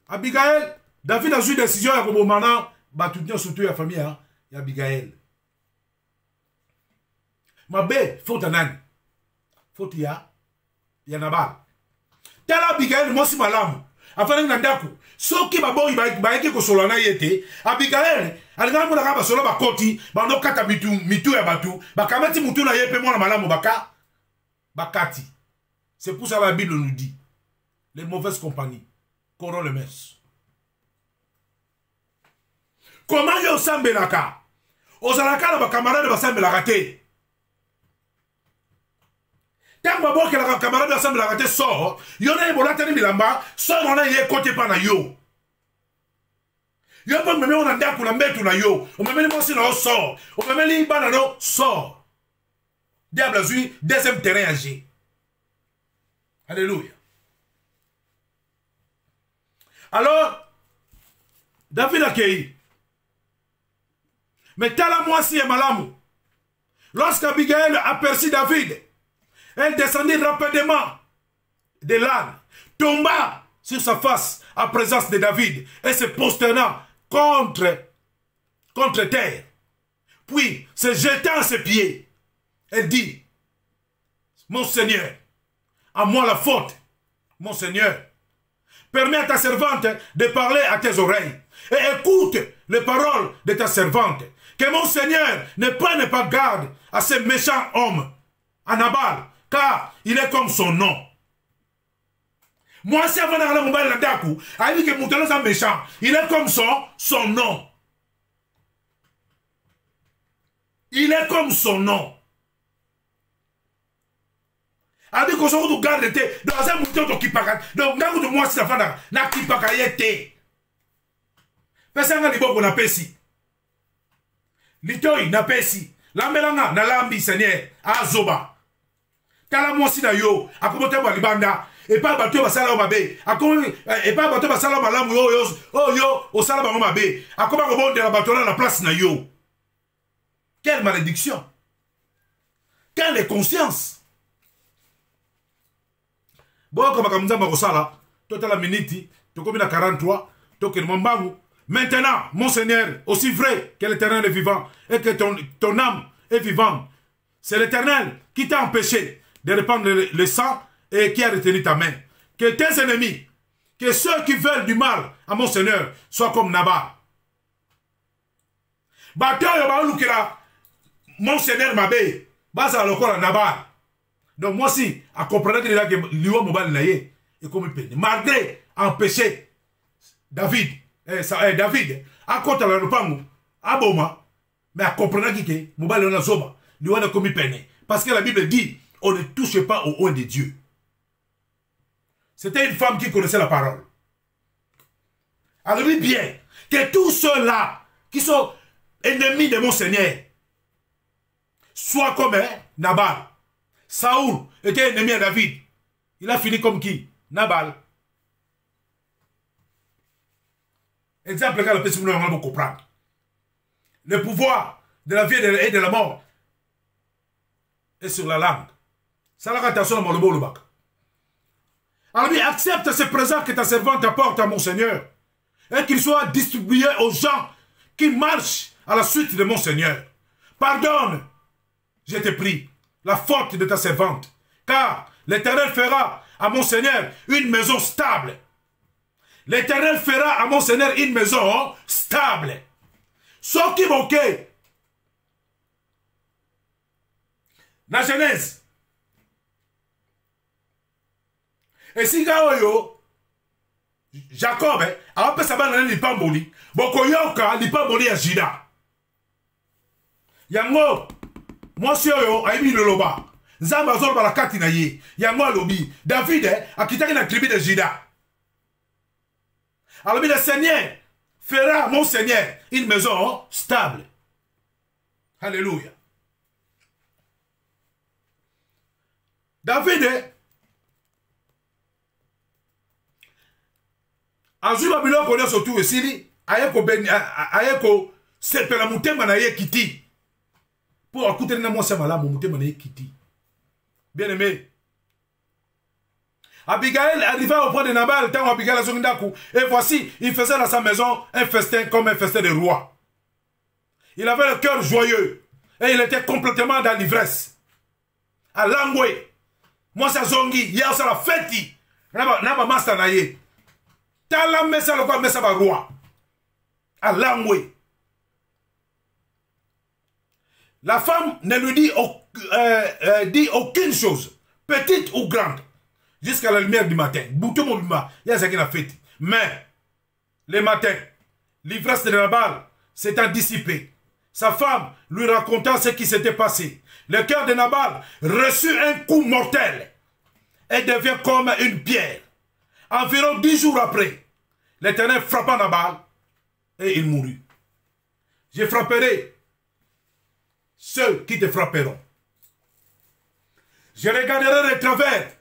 [SPEAKER 1] Abigail, David a eu une décision à Robomana, batoutenir surtout la famille, hein, et Abigail. Ma bé, faut un âne. Faut y a Nabal. Tel Abigail, moi si malam. Afin de n'andaku. So qui m'a bon, il va écrire que Solana y était. Abigail, elle a dit que solo ba koti, ba no kata mitu ya batu, ba kamati mutu na yepe moi na malamu baka, bakati. C'est pour ça que la Bible nous dit, les mauvaises compagnies corrompent le mess. Comment yo sambelaka? Ozalaka na ba camarade ba sambelaka te. Tant que la camarade ba sambelaka te sort, yo na ebola tani bilamba, sort na ye côté pa na yo. Yo pas me on anda kuna mbetu na yo. O me mo si na sort. O me li bana no sort. Diable azui deuxième terrain agi. Alléluia. Alors, David a cueilli. Mais tel à moi si est malamu. Lorsqu'Abigail aperçut David, elle descendit rapidement de l'âne, tomba sur sa face en présence de David et se prosterna contre terre. Puis, se jetant à ses pieds, elle dit, mon Seigneur, à moi la faute, mon Seigneur. Permets à ta servante de parler à tes oreilles et écoute les paroles de ta servante. Que mon Seigneur ne prenne pas garde à ce méchant homme, à Nabal, car il est comme son nom. Moi, si avant d'aller mon bal Dakou, a dit que mon tel est méchant, il est comme son nom. Il est comme son nom. Avec qu'on se garde l'été, dans un mouton qui parle. Donc, dans le mois, si la femme n'a qui parle été. Personne n'a dit bon, on a pesi. Litoy n'a pesi. L'ambelanga n'a lambi, Seigneur, à Zoba. Tala moi si na yo, à comment t'es balibanda, et pas bateau à salaire mabé, et pas bateau à salaire malam yo, au salaire mabé, à comment on de la bateau à la place na yo. Quelle malédiction! Quelle conscience! Bon, comme on a dit, toute la minute, tu comme 43, tu maintenant, mon Seigneur, aussi vrai que l'Éternel est vivant et que ton âme est vivante, c'est l'Éternel qui t'a empêché de répandre le sang et qui a retenu ta main. Que tes ennemis, que ceux qui veulent du mal à mon Seigneur, soient comme Nabal. Mon Seigneur m'abbé, basa le Nabal. Donc moi aussi, à comprendre que l'Iwa Mobile naïe est comme une peine. Malgré empêcher David, à côté de la Lupangu, à Boma, mais à comprendre que Mobile na Zoba, l'Iwa na comme une peine. Parce que la Bible dit, on ne touche pas au oint de Dieu. C'était une femme qui connaissait la parole. Alors dit bien que tous ceux-là qui sont ennemis de mon Seigneur soient comme Nabal. Saoul était ennemi à David. Il a fini comme qui? Nabal. Exemple que le PC nous comprendre. Le pouvoir de la vie et de la mort est sur la langue. Ça la attention à mon lobo. Alors accepte ce présent que ta servante apporte à mon Seigneur et qu'il soit distribué aux gens qui marchent à la suite de mon Seigneur. Pardonne, je te prie, la faute de ta servante, car l'Éternel fera à mon Seigneur une maison stable. L'Éternel fera à mon Seigneur une maison stable. Ce qui manquait. La Genèse. Et si Gaoyo, Jacob, a appelé sa banane l'ipamboli, Bokoyoka l'ipamboli à Jida. Yango, moi si yo aibi le loba. Nzamba zolo bala kati na ye. Yango lobi. David a quitté la tribu de Juda. Alors le Seigneur fera mon Seigneur une maison stable. Alléluia. David Azui Babylon connaît surtout aussi ayeko sepela mutema na ye kiti. Pour écouter na moi ça mala mutema na ye kiti. Bien aimé. Abigail arriva au point de Nabal, tant Abigail a son ndaku, et voici, il faisait dans sa maison un festin comme un festin de roi. Il avait le cœur joyeux, et il était complètement dans l'ivresse. À Langwe, moi ça zongi, hier ça la fête, naba master na ye. Tala mesa le quoi mesa ba roi. À Langwe. La femme ne lui dit aucune chose, petite ou grande. Jusqu'à la lumière du matin. Bouton mon bima, il y a ce qu'il a fait. Mais, le matin, l'ivresse de Nabal s'étant dissipée. Sa femme lui raconta ce qui s'était passé. Le cœur de Nabal reçut un coup mortel et devient comme une pierre. Environ 10 jours après, l'Éternel frappa Nabal et il mourut. Je frapperai ceux qui te frapperont. Je regarderai de travers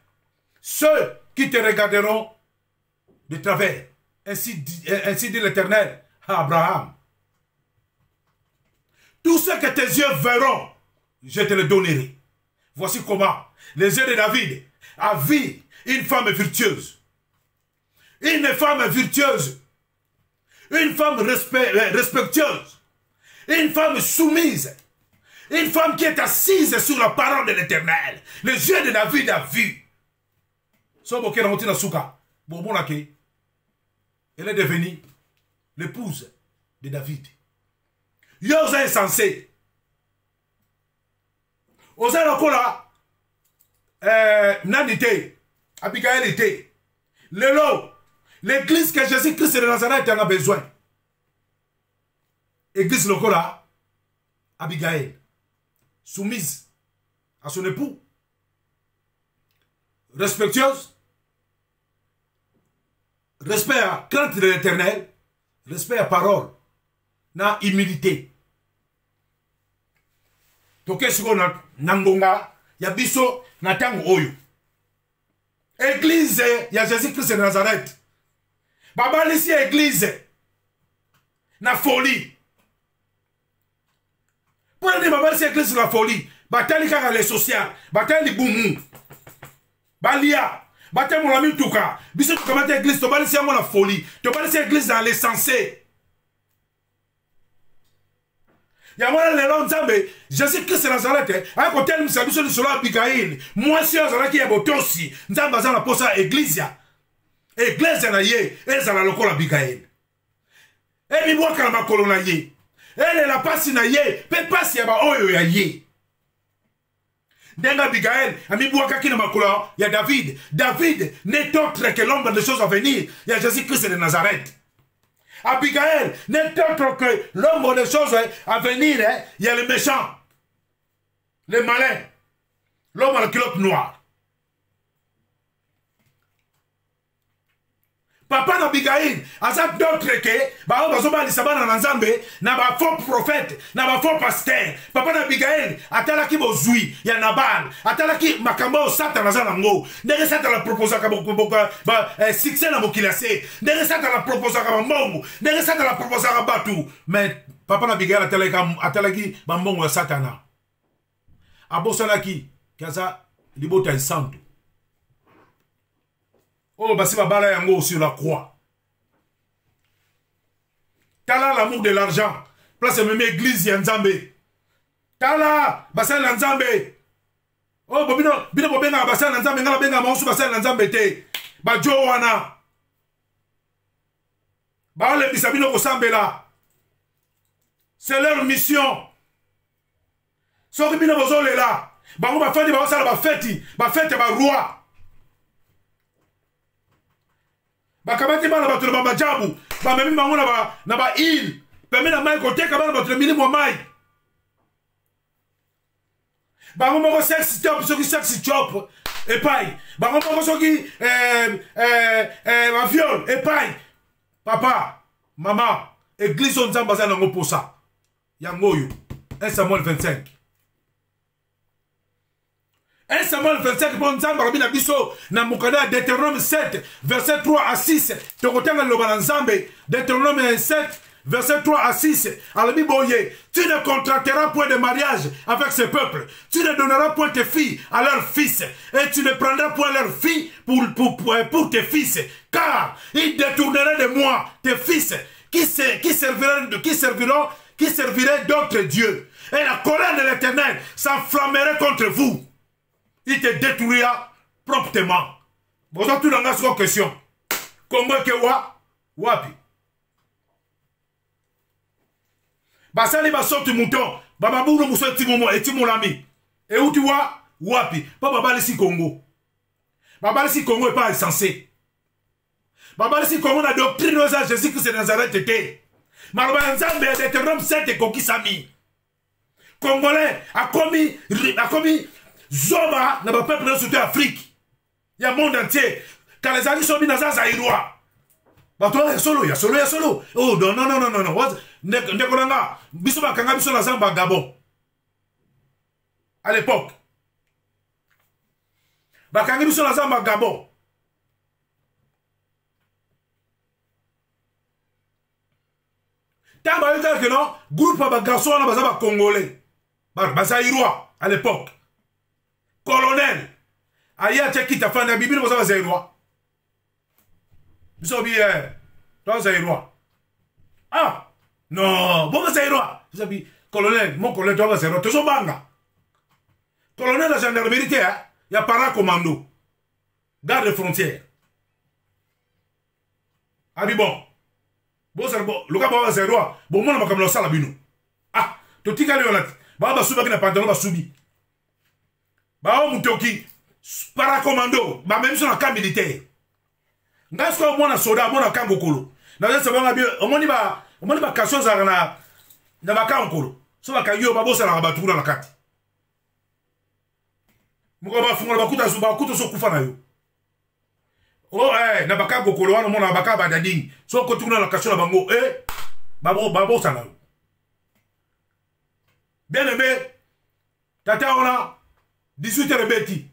[SPEAKER 1] ceux qui te regarderont de travers. Ainsi dit l'Éternel à Abraham. Tout ce que tes yeux verront, je te le donnerai. Voici comment les yeux de David a vu une femme virtueuse. Une femme virtueuse. Une femme respectueuse. Une femme soumise. Une femme qui est assise sur la parole de l'Éternel. Les yeux de David a vu. Elle est devenue l'épouse de David. Yosa est censé. Osa lokola Nanite, Abigail était. L'église que Jésus-Christ de Nazareth en a besoin. Église lokola Abigail, soumise à son époux, respectueuse, respect à crainte de l'Éternel, respect à parole, na humilité. Toke siko na ngonga ya biso na tango oyo. Église ya Jésus-Christ de Nazareth. Baba lisi église na folie. Pour dire baba lisi église na folie, batali kaka les social, batali bumu. Balia Bate mon ami Touka. Biso tu commences l'église, tu vas laisser la folie. Tu vas laisser l'église dans l'essentiel. Yamana lelo nzambe Jésus-Christ Nazareth a côté de msabiso de cela Abigail moi si azalaki ya botosi nzambe azana posa église na ye ezala lokola Abigail e mi bwaka na makolo na ye ele la pasi na ye pe pasi ya ba oyo ya ye Ndenga Abigail a mi bwaka ki na makolo ya David n'est autre que l'ombre des choses à venir ya Jésus-Christ de Nazareth. Abigail n'est autre que l'ombre des choses à venir. Il y a le méchant, le malin, l'homme à la culotte noire. Papa d'Abigail, azak d'autres que, bah on va zoba l'isabana na nzambe, na ba faux prophète, na ba faux pasteur. Papa d'Abigail, atala ki bozui, ya nabal, atala ki makambo sata na zanango. Nere sata la proposa ka boka, succès na mokilase. Nere sata la proposa ka mbongo, nere sata la proposa ka batu. Mais papa d'Abigail atala ki mbongo ya satana. Abosala ki, kaza libota ya santo. Oh, basi babala yango sur la croix. Tala l'amour de l'argent. Place même église yanzambe. Tala basa yanzambe. Oh, bino bobenga basa yanzambe ngala benga monsu basa yanzambe te. Ba jowana. Ba le bisabino ko sambela. C'est leur mission. Soki bino bozole là. Ba ngo ba fandi ba sala ba fête ba roi. Bakamati bana bato na bajabu ba memi bango na ba île pembe na mai kote ka bana bato na milimo mai bango moko sex top soki sex chop epai bango moko soki ma viol epai papa maman église on nzambe aza nango posa yango oyo 1 Samuel 25 1 Samuel 25 bon nzambe alobi na biso na mokanda ya Deutéronome 7 verset 3 à 6 tokotanga liloba na nzambe Deutéronome 7 verset 3 à 6 alobi boye tu ne contracteras point de mariage avec ce peuple, tu ne donneras point tes filles à leurs fils et tu ne prendras point leurs filles pour tes fils, car ils détourneraient de moi tes fils qui serviraient d'autres dieux, et la colère de l'Éternel s'enflammerait contre vous. Il te détruira promptement. Vous avez tout dans la question. Congo ke wapi? Basali basote mouton, bababouno mousso etimomo etimolami. Et où tu vois wapi? Pas babali si Congo. Babali si Congo est pas insensé. Babali si Congo na doctrine aux Jésus-Christ de Nazareth était. Maloba nzambe de Deutéronome 7 et kokisami. Congolais a commis Zoba na ba peuple de toute Afrique. Il y a monde entier. Quand les amis sont mis dans un zaïrois. Bah toi, il y a solo. Oh non. Ndekolanga, biso bakanga biso na zamba Gabon. À l'époque. Bakanga biso na zamba Gabon. Tant ba que non, groupe ba garçon na bazaba congolais. Ba zaïrois à l'époque. Colonel, aya tcheki ta fana bibi no za zaïrois. Biso bi toi zaïrois. Ah, non, bon zaïrois. Biso bi colonel, mon colonel toi zaïrois, toujours banga. Colonel la gendarmerie il y a para commando. Garde frontière. Abi bon. Bon ça bon, le cas ba zaïrois, bon mon na makamlo sala bino. Ah, to tika le onat. Ba suba ki na pantalon ba subi. Ba mutoki para commando, ba même sur la camp militaire. Ngasko mona soda mona kango kolo. Na yesa banga bi omoni ba kaso za na ba kango kolo. So ba kayo ba bosa na ba tukuna na kati. Muko ba funga ba kuta suba kuto so kufa na yo. Oh na ba kango kolo wana mona ba ka ba dading. So ko tukuna na kaso na bango ba bosa na yo. Bien aimé, tata ona 18 rebeti.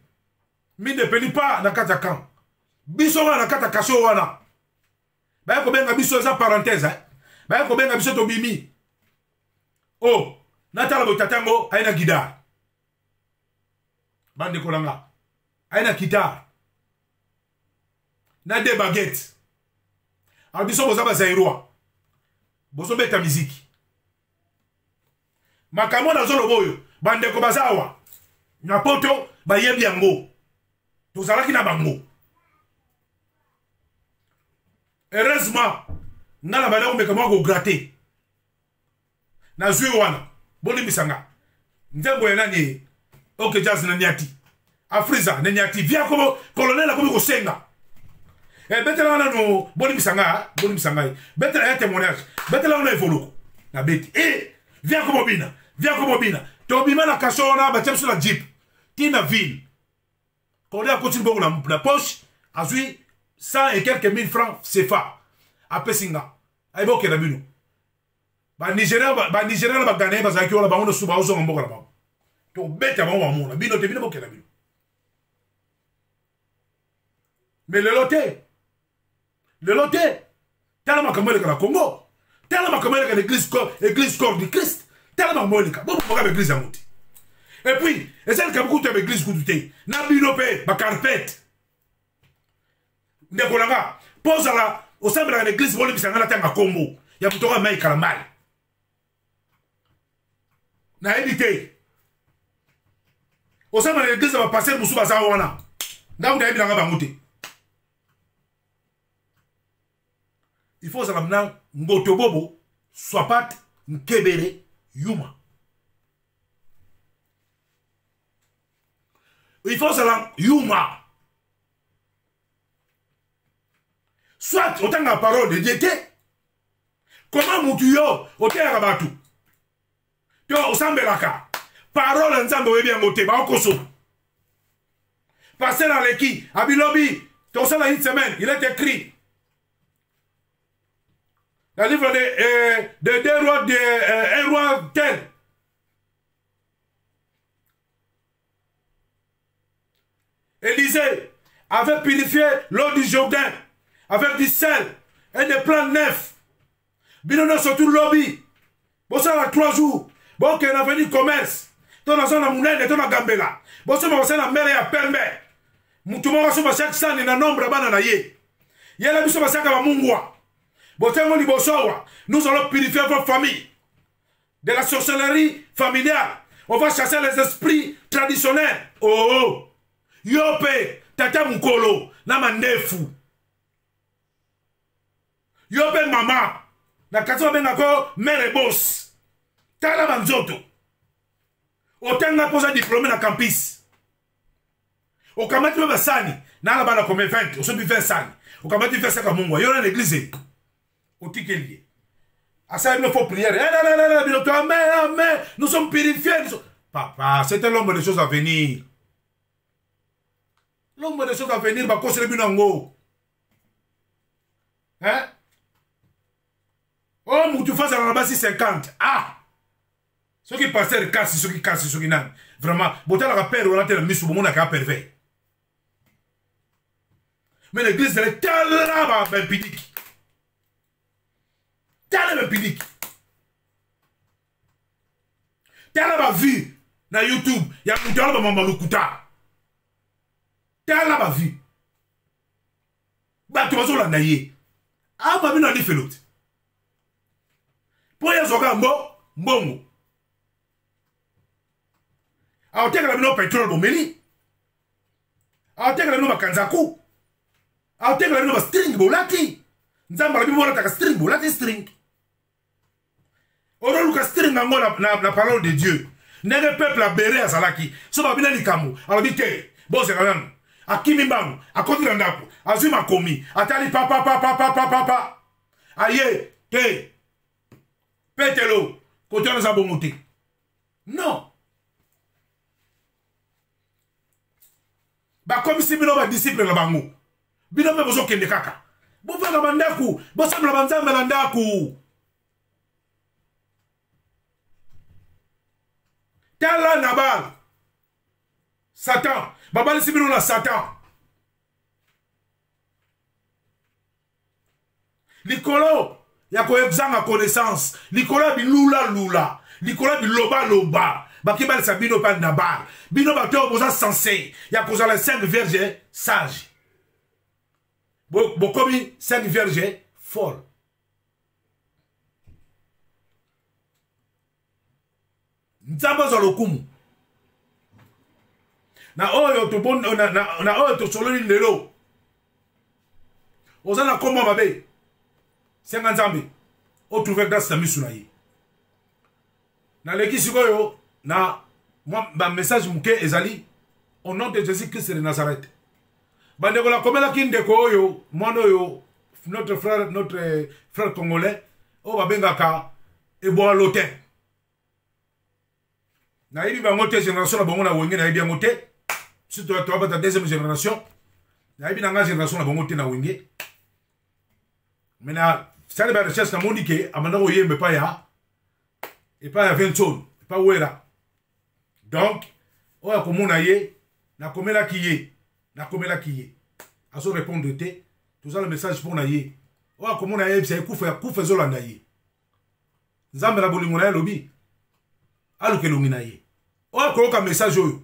[SPEAKER 1] Mi ne peni pas na kata kan. Biso na kata kaso wana. Ba ko benga biso za parenthèse ba ko benga biso to bimi. Oh, natala bo tatango aina gida. Bande kolanga. Aina guitare. Na de baguette. A biso boza ba zairoi. Bozo beta musique. Makamo na zolo boyo, bande ko bazawa. Na poto ba yebi yango. Tozalaki na bango. Heureusement, ngala bala ko meka ko gratter. Na zui wana, boni misanga. Nzembo ya nani? Ok jazz na nyati. Afriza na nyati via ko colonel la ko senga. Betela wana no boni misanga. Betela ya témoignage. Betela wana evoluko. Na beti. Viens comme Bobina. Tobima na kasona ba sur la jeep. Tina ville. Quand on a continué pour la poche, a joué 100 et quelques mille francs CFA. A Pessinga. A évoqué la bino. Ba Nigeria ba gagné ba zaki wala ba on suba ozo ngombo la ba. To bête ba wa mona bino te bino boké la bino. Mais le loté. Tellement comme le Congo. Tellement comme l'église corps du Christ. Tellement molika. Bon pour l'église à monter. Et puis, et celle qui a beaucoup de l'église goûté. Na binope, ba carpette. Ndekolanga, pose la au sein de l'église volé bisanga la tanga Congo. Ya mutoka mai kalamai. Na évité. Au sein de l'église va passer musu baza wana. Nga unda ebilanga ba monter. Il faut ça maintenant ngoto bobo soit pas nkebere yuma. Il faut ça yuma. Soit autant la parole de Dieu. Comment moutuyo autant la batu. Tu au sambelaka. parole nzambe oyebi yango te baokoso passer aleki abilobi tosala une semaine il est écrit le livre de deux rois un roi tel Élisée avait purifié l'eau du Jourdain avec du sel et des plants neufs. Binono surtout lobby. Bon ça va 3 jours. Bon qu'on a venu commerce. Ton a zone mounene ton a gambela. Bon ça va la mer ya perme. Mutumo va sur chaque sang na nombre bana na ye. Yela biso ba saka ba mungwa. Bon tengo libosowa. Nous allons purifier votre famille de la sorcellerie familiale. On va chasser les esprits traditionnels. Oh. Yope tata mukolo na mandefu. Yope mama na kazo benga ko mere boss. Tala banzoto. Otanga posa diplômé na campus. Okamati ba sani na la bana comme 20, o so bi 20 sani. Okamati fait ça comme mungwa. Yo na l'église. Otikeli. Asa il faut prier. Amen. Nous sommes purifiés. Papa, c'était l'homme des choses à venir. L'homme des choses à venir va causer le binango. Hein? Oh, tu fasses à la base 50. Ah! Ceux qui passent le casse, ceux qui cassent, ceux qui n'ont. Vraiment, botal la rappel, on a tel mis sur le monde à pervers. Mais l'église, elle est tellement impidique. Tellement impidique. Tellement vu dans YouTube, il y a un tellement maman l'oukuta. Tellement vu. Bah, tu vas sur la naïe. Ah, bah, bien, on dit fait l'autre. Pour y avoir un bon. Alors, tu as le pétrole au Meli. Alors, tu as le Kanzaku. Alors, tu as le string bolati. Nzamba la bibola ta string bolati string. Oro luka string nango la parole de Dieu. Nègre peuple a béré à Salaki. So ba bina likamu. Alors, bite. Bon, c'est quand même. Akimi Mbang, akoti landako, azuma komi, atali papa. Aye, te, petelo, kote on a bongote. Non. Ba comme si bino ba disciple la bango. Bino me bozo kende kaka. Bo fa la bandaku, bo sam la banzamba landaku. Tala Nabal. Satan. Babali si bino la Satan. Likolo ya ko exanga connaissance. Likolo bi lula. Likolo bi loba. Bakibal sa bino pa Nabal. Bino ba to boza sensé. Ya ko za la 5 vierges sages. Bokomi 5 vierges folles. Nzamba za lokumu. Na oyo to bon na oyo to solo lelo. Ozana koma mabe. Senga nzambe. O trouver grâce na misu na ye. Na leki sikoyo na ba message muke ezali au nom de Jésus Christ de Nazareth. Bande ko la komela kindeko oyo mono yo notre frère congolais o babengaka eboa lotin. Na ibi bango te génération na bango na wenge na ibi bango te. Si tu as ta deuxième génération, il y a une génération qui a été na wenge. Maintenant, ça les recherches na monike amanda oye me pa ya et pas ya 20 tonnes, pas où est là. Donc, on a komona ye na komela kiye, a so répondre te, tout ça le message pour na ye. On a komona ye c'est kufa zo landa ye. Nzambe la bolingo na lobi. Alu ke longina ye. On a ko ka message oyo.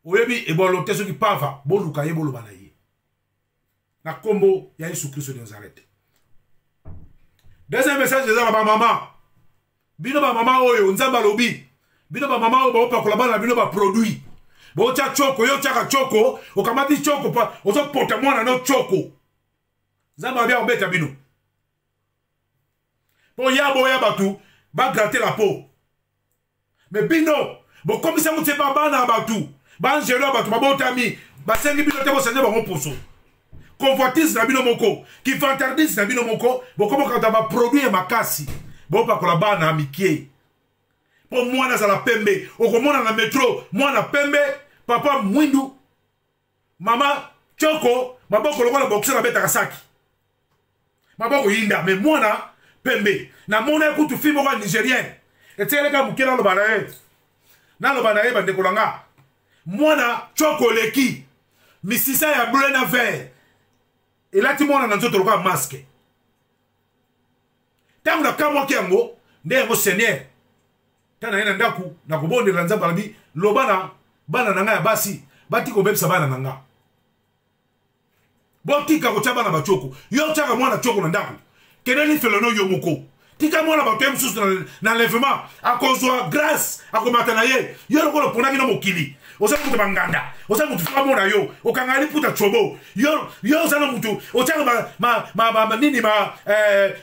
[SPEAKER 1] Oyebi ebolote soki pava boluka ye boloba na ye. Na kombo ya Yesu Christ de Nazareth. Deuxième message de ba maman. Bino ba maman oyo nzamba lobi. Bino ba maman oyo ba opa na bino ba produit. Bo cha choko yo cha choko, okamati choko pa ozo porta mwana no choko. Nzamba bia obeta bino. Po ya batu ba gratter la peau. Mais bino, bo comme ça mutse ba bana batu. Banjelo batu babotami basengi bino te bo sanje bango poso convoitise na bino moko qui fantardise na bino moko bo komo kata ba produit makasi bo pa kola bana mikie Po mwana za la pembe. Okomona na metro. Mwana pembe. Papa mwindu. Mama choko. Maboko lokola boxer na beta kasaki. Maboko yinda. Mais mwana pembe. Na mona ekutu fimo kwa nigérien. Eteleka mukela lo banae. Na lo banae bande kolanga. Mwana choko leki. Misisa ya bleu na vert. Elati mwana na nzoto lokola masque. Tangu na kamwa kiango. Nde yango seigneur. Tana yena ndaku. Na kubonde la nzamba labi. Lobana. Bana nanga ya basi. Bati kobebisa bana nanga. Botika kochaba na bachoko. Yo chaka mwana choko na ndaku. Keneni felono yo moko. Tika mwana bato msusu na levement. Akozwa grâce. Akomata na ye. Yo lokolo ponaki no mokili. Osa mutu banganda. Osa mutu fama mona yo. Okangali puta chobo. Yo osa no mutu. Ochaka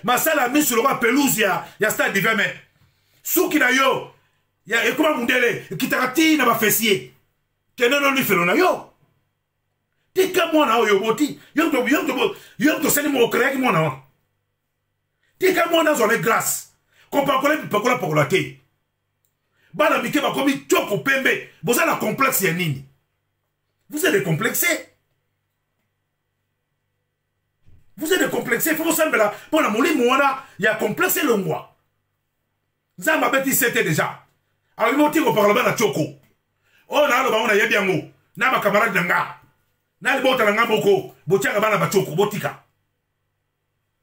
[SPEAKER 1] masala misu loka pelouse ya stade d'hiver me. Suki na yo. Ya ekoma mundele. Kitakati na bafessier. Keneno ni felona yo. Tika mwana oyo boti. Yo seni mo kreki mwana wa. Tika mwana zone grâce. Kompakole pipakola pakola te. Bana mike bakomi choko pembe. Boza la complexe ya nini? Vous êtes décomplexé. Vous êtes décomplexé. Faut vous là. Pour la moli mwana, il y a complexé le moi. Zamba beti c'était déjà. Alors il m'a dit qu'on parle bien à choko. Oh na lo ba on a yebiango. Na ba camarade nanga. Na li bota nanga boko. Botia bana ba choko botika.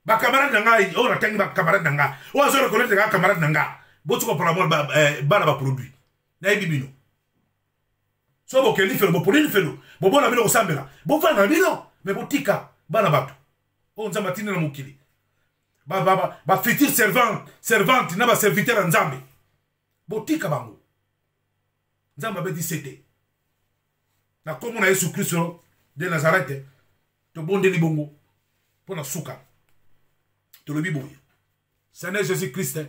[SPEAKER 1] Ba camarade nanga on a tangi ba camarade nanga. O azo reconnaître nga camarade nanga. Botuko pour la mol bana ba produit. Na bibino. So bo keli felo bo polini felo. Bo bona bino osambela. Bo fa na bino mais botika bana batu. On nzamba tina na mukili. Ba futur servante na ba serviteur nzambe. Botika bango. Nzamba be 17. Na komo na Yesu Kristo de Nazareth. To bonde ni bongo. Pona suka. To le biboye. Seigneur Jésus Christ.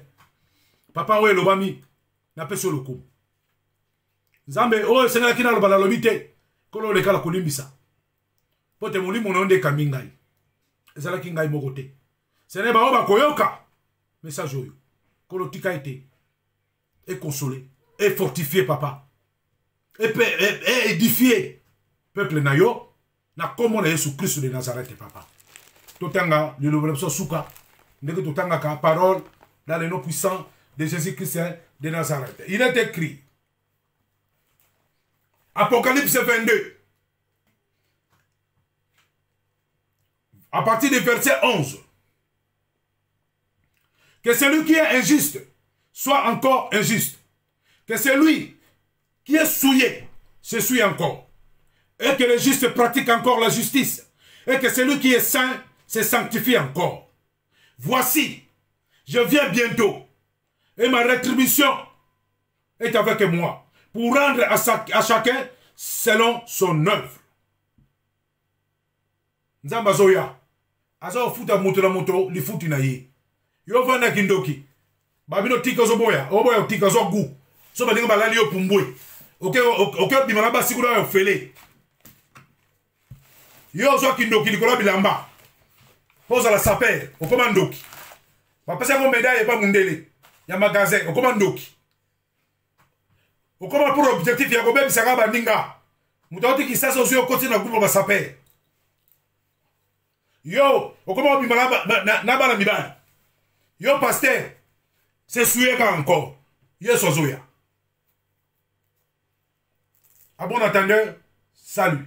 [SPEAKER 1] Papa oye lobami. Na peso lokumu. Nzambe oye Seigneur kina lobala lobite. Kolo le kala kolimbisa. Pote molimo na onde kamingai. Ezala kingai mokote. Seigneur ba oba koyoka. Message oyo. Kolo tika ete. Et consoler. Et fortifier papa. Et édifier. Peuple na yo. Na komo na Yesu Christ de Nazareth papa. Totanga le lobelapso suka. Ndeke totanga ka parole dans le nom puissant de Jésus-Christ de Nazareth. Il est écrit. Apocalypse 22. À partir du verset 11. Que celui qui est injuste soit encore injuste. Que celui qui est souillé se souille encore. Et que le juste pratique encore la justice. Et que celui qui est saint se sanctifie encore. Voici, je viens bientôt. Et ma rétribution est avec moi. Pour rendre à chacun selon son œuvre. Nzamba zoya. Azo futa moto la moto, li futi na ye. Yo vana kindoki. Babino tika zo boya. Oboya tika zo gu. So ba dinga balali yo pumbwe. Ok bimana ba sikula yo fele. Yo zo kindoki likola bilamba. Posa la saper. Okoma ndoki. Bapesa ko médaille pa mundele. Ya magasin. Okoma ndoki. Okoma pour objectif ya ko bebisa ka bandinga. Mutauti kisasa zo yo koti na groupe ba saper. Yo, okoma bimana na bana mibali. Yo pasteur. C'est souillé encore. Yes Ozoya. À bon entendeur, salut.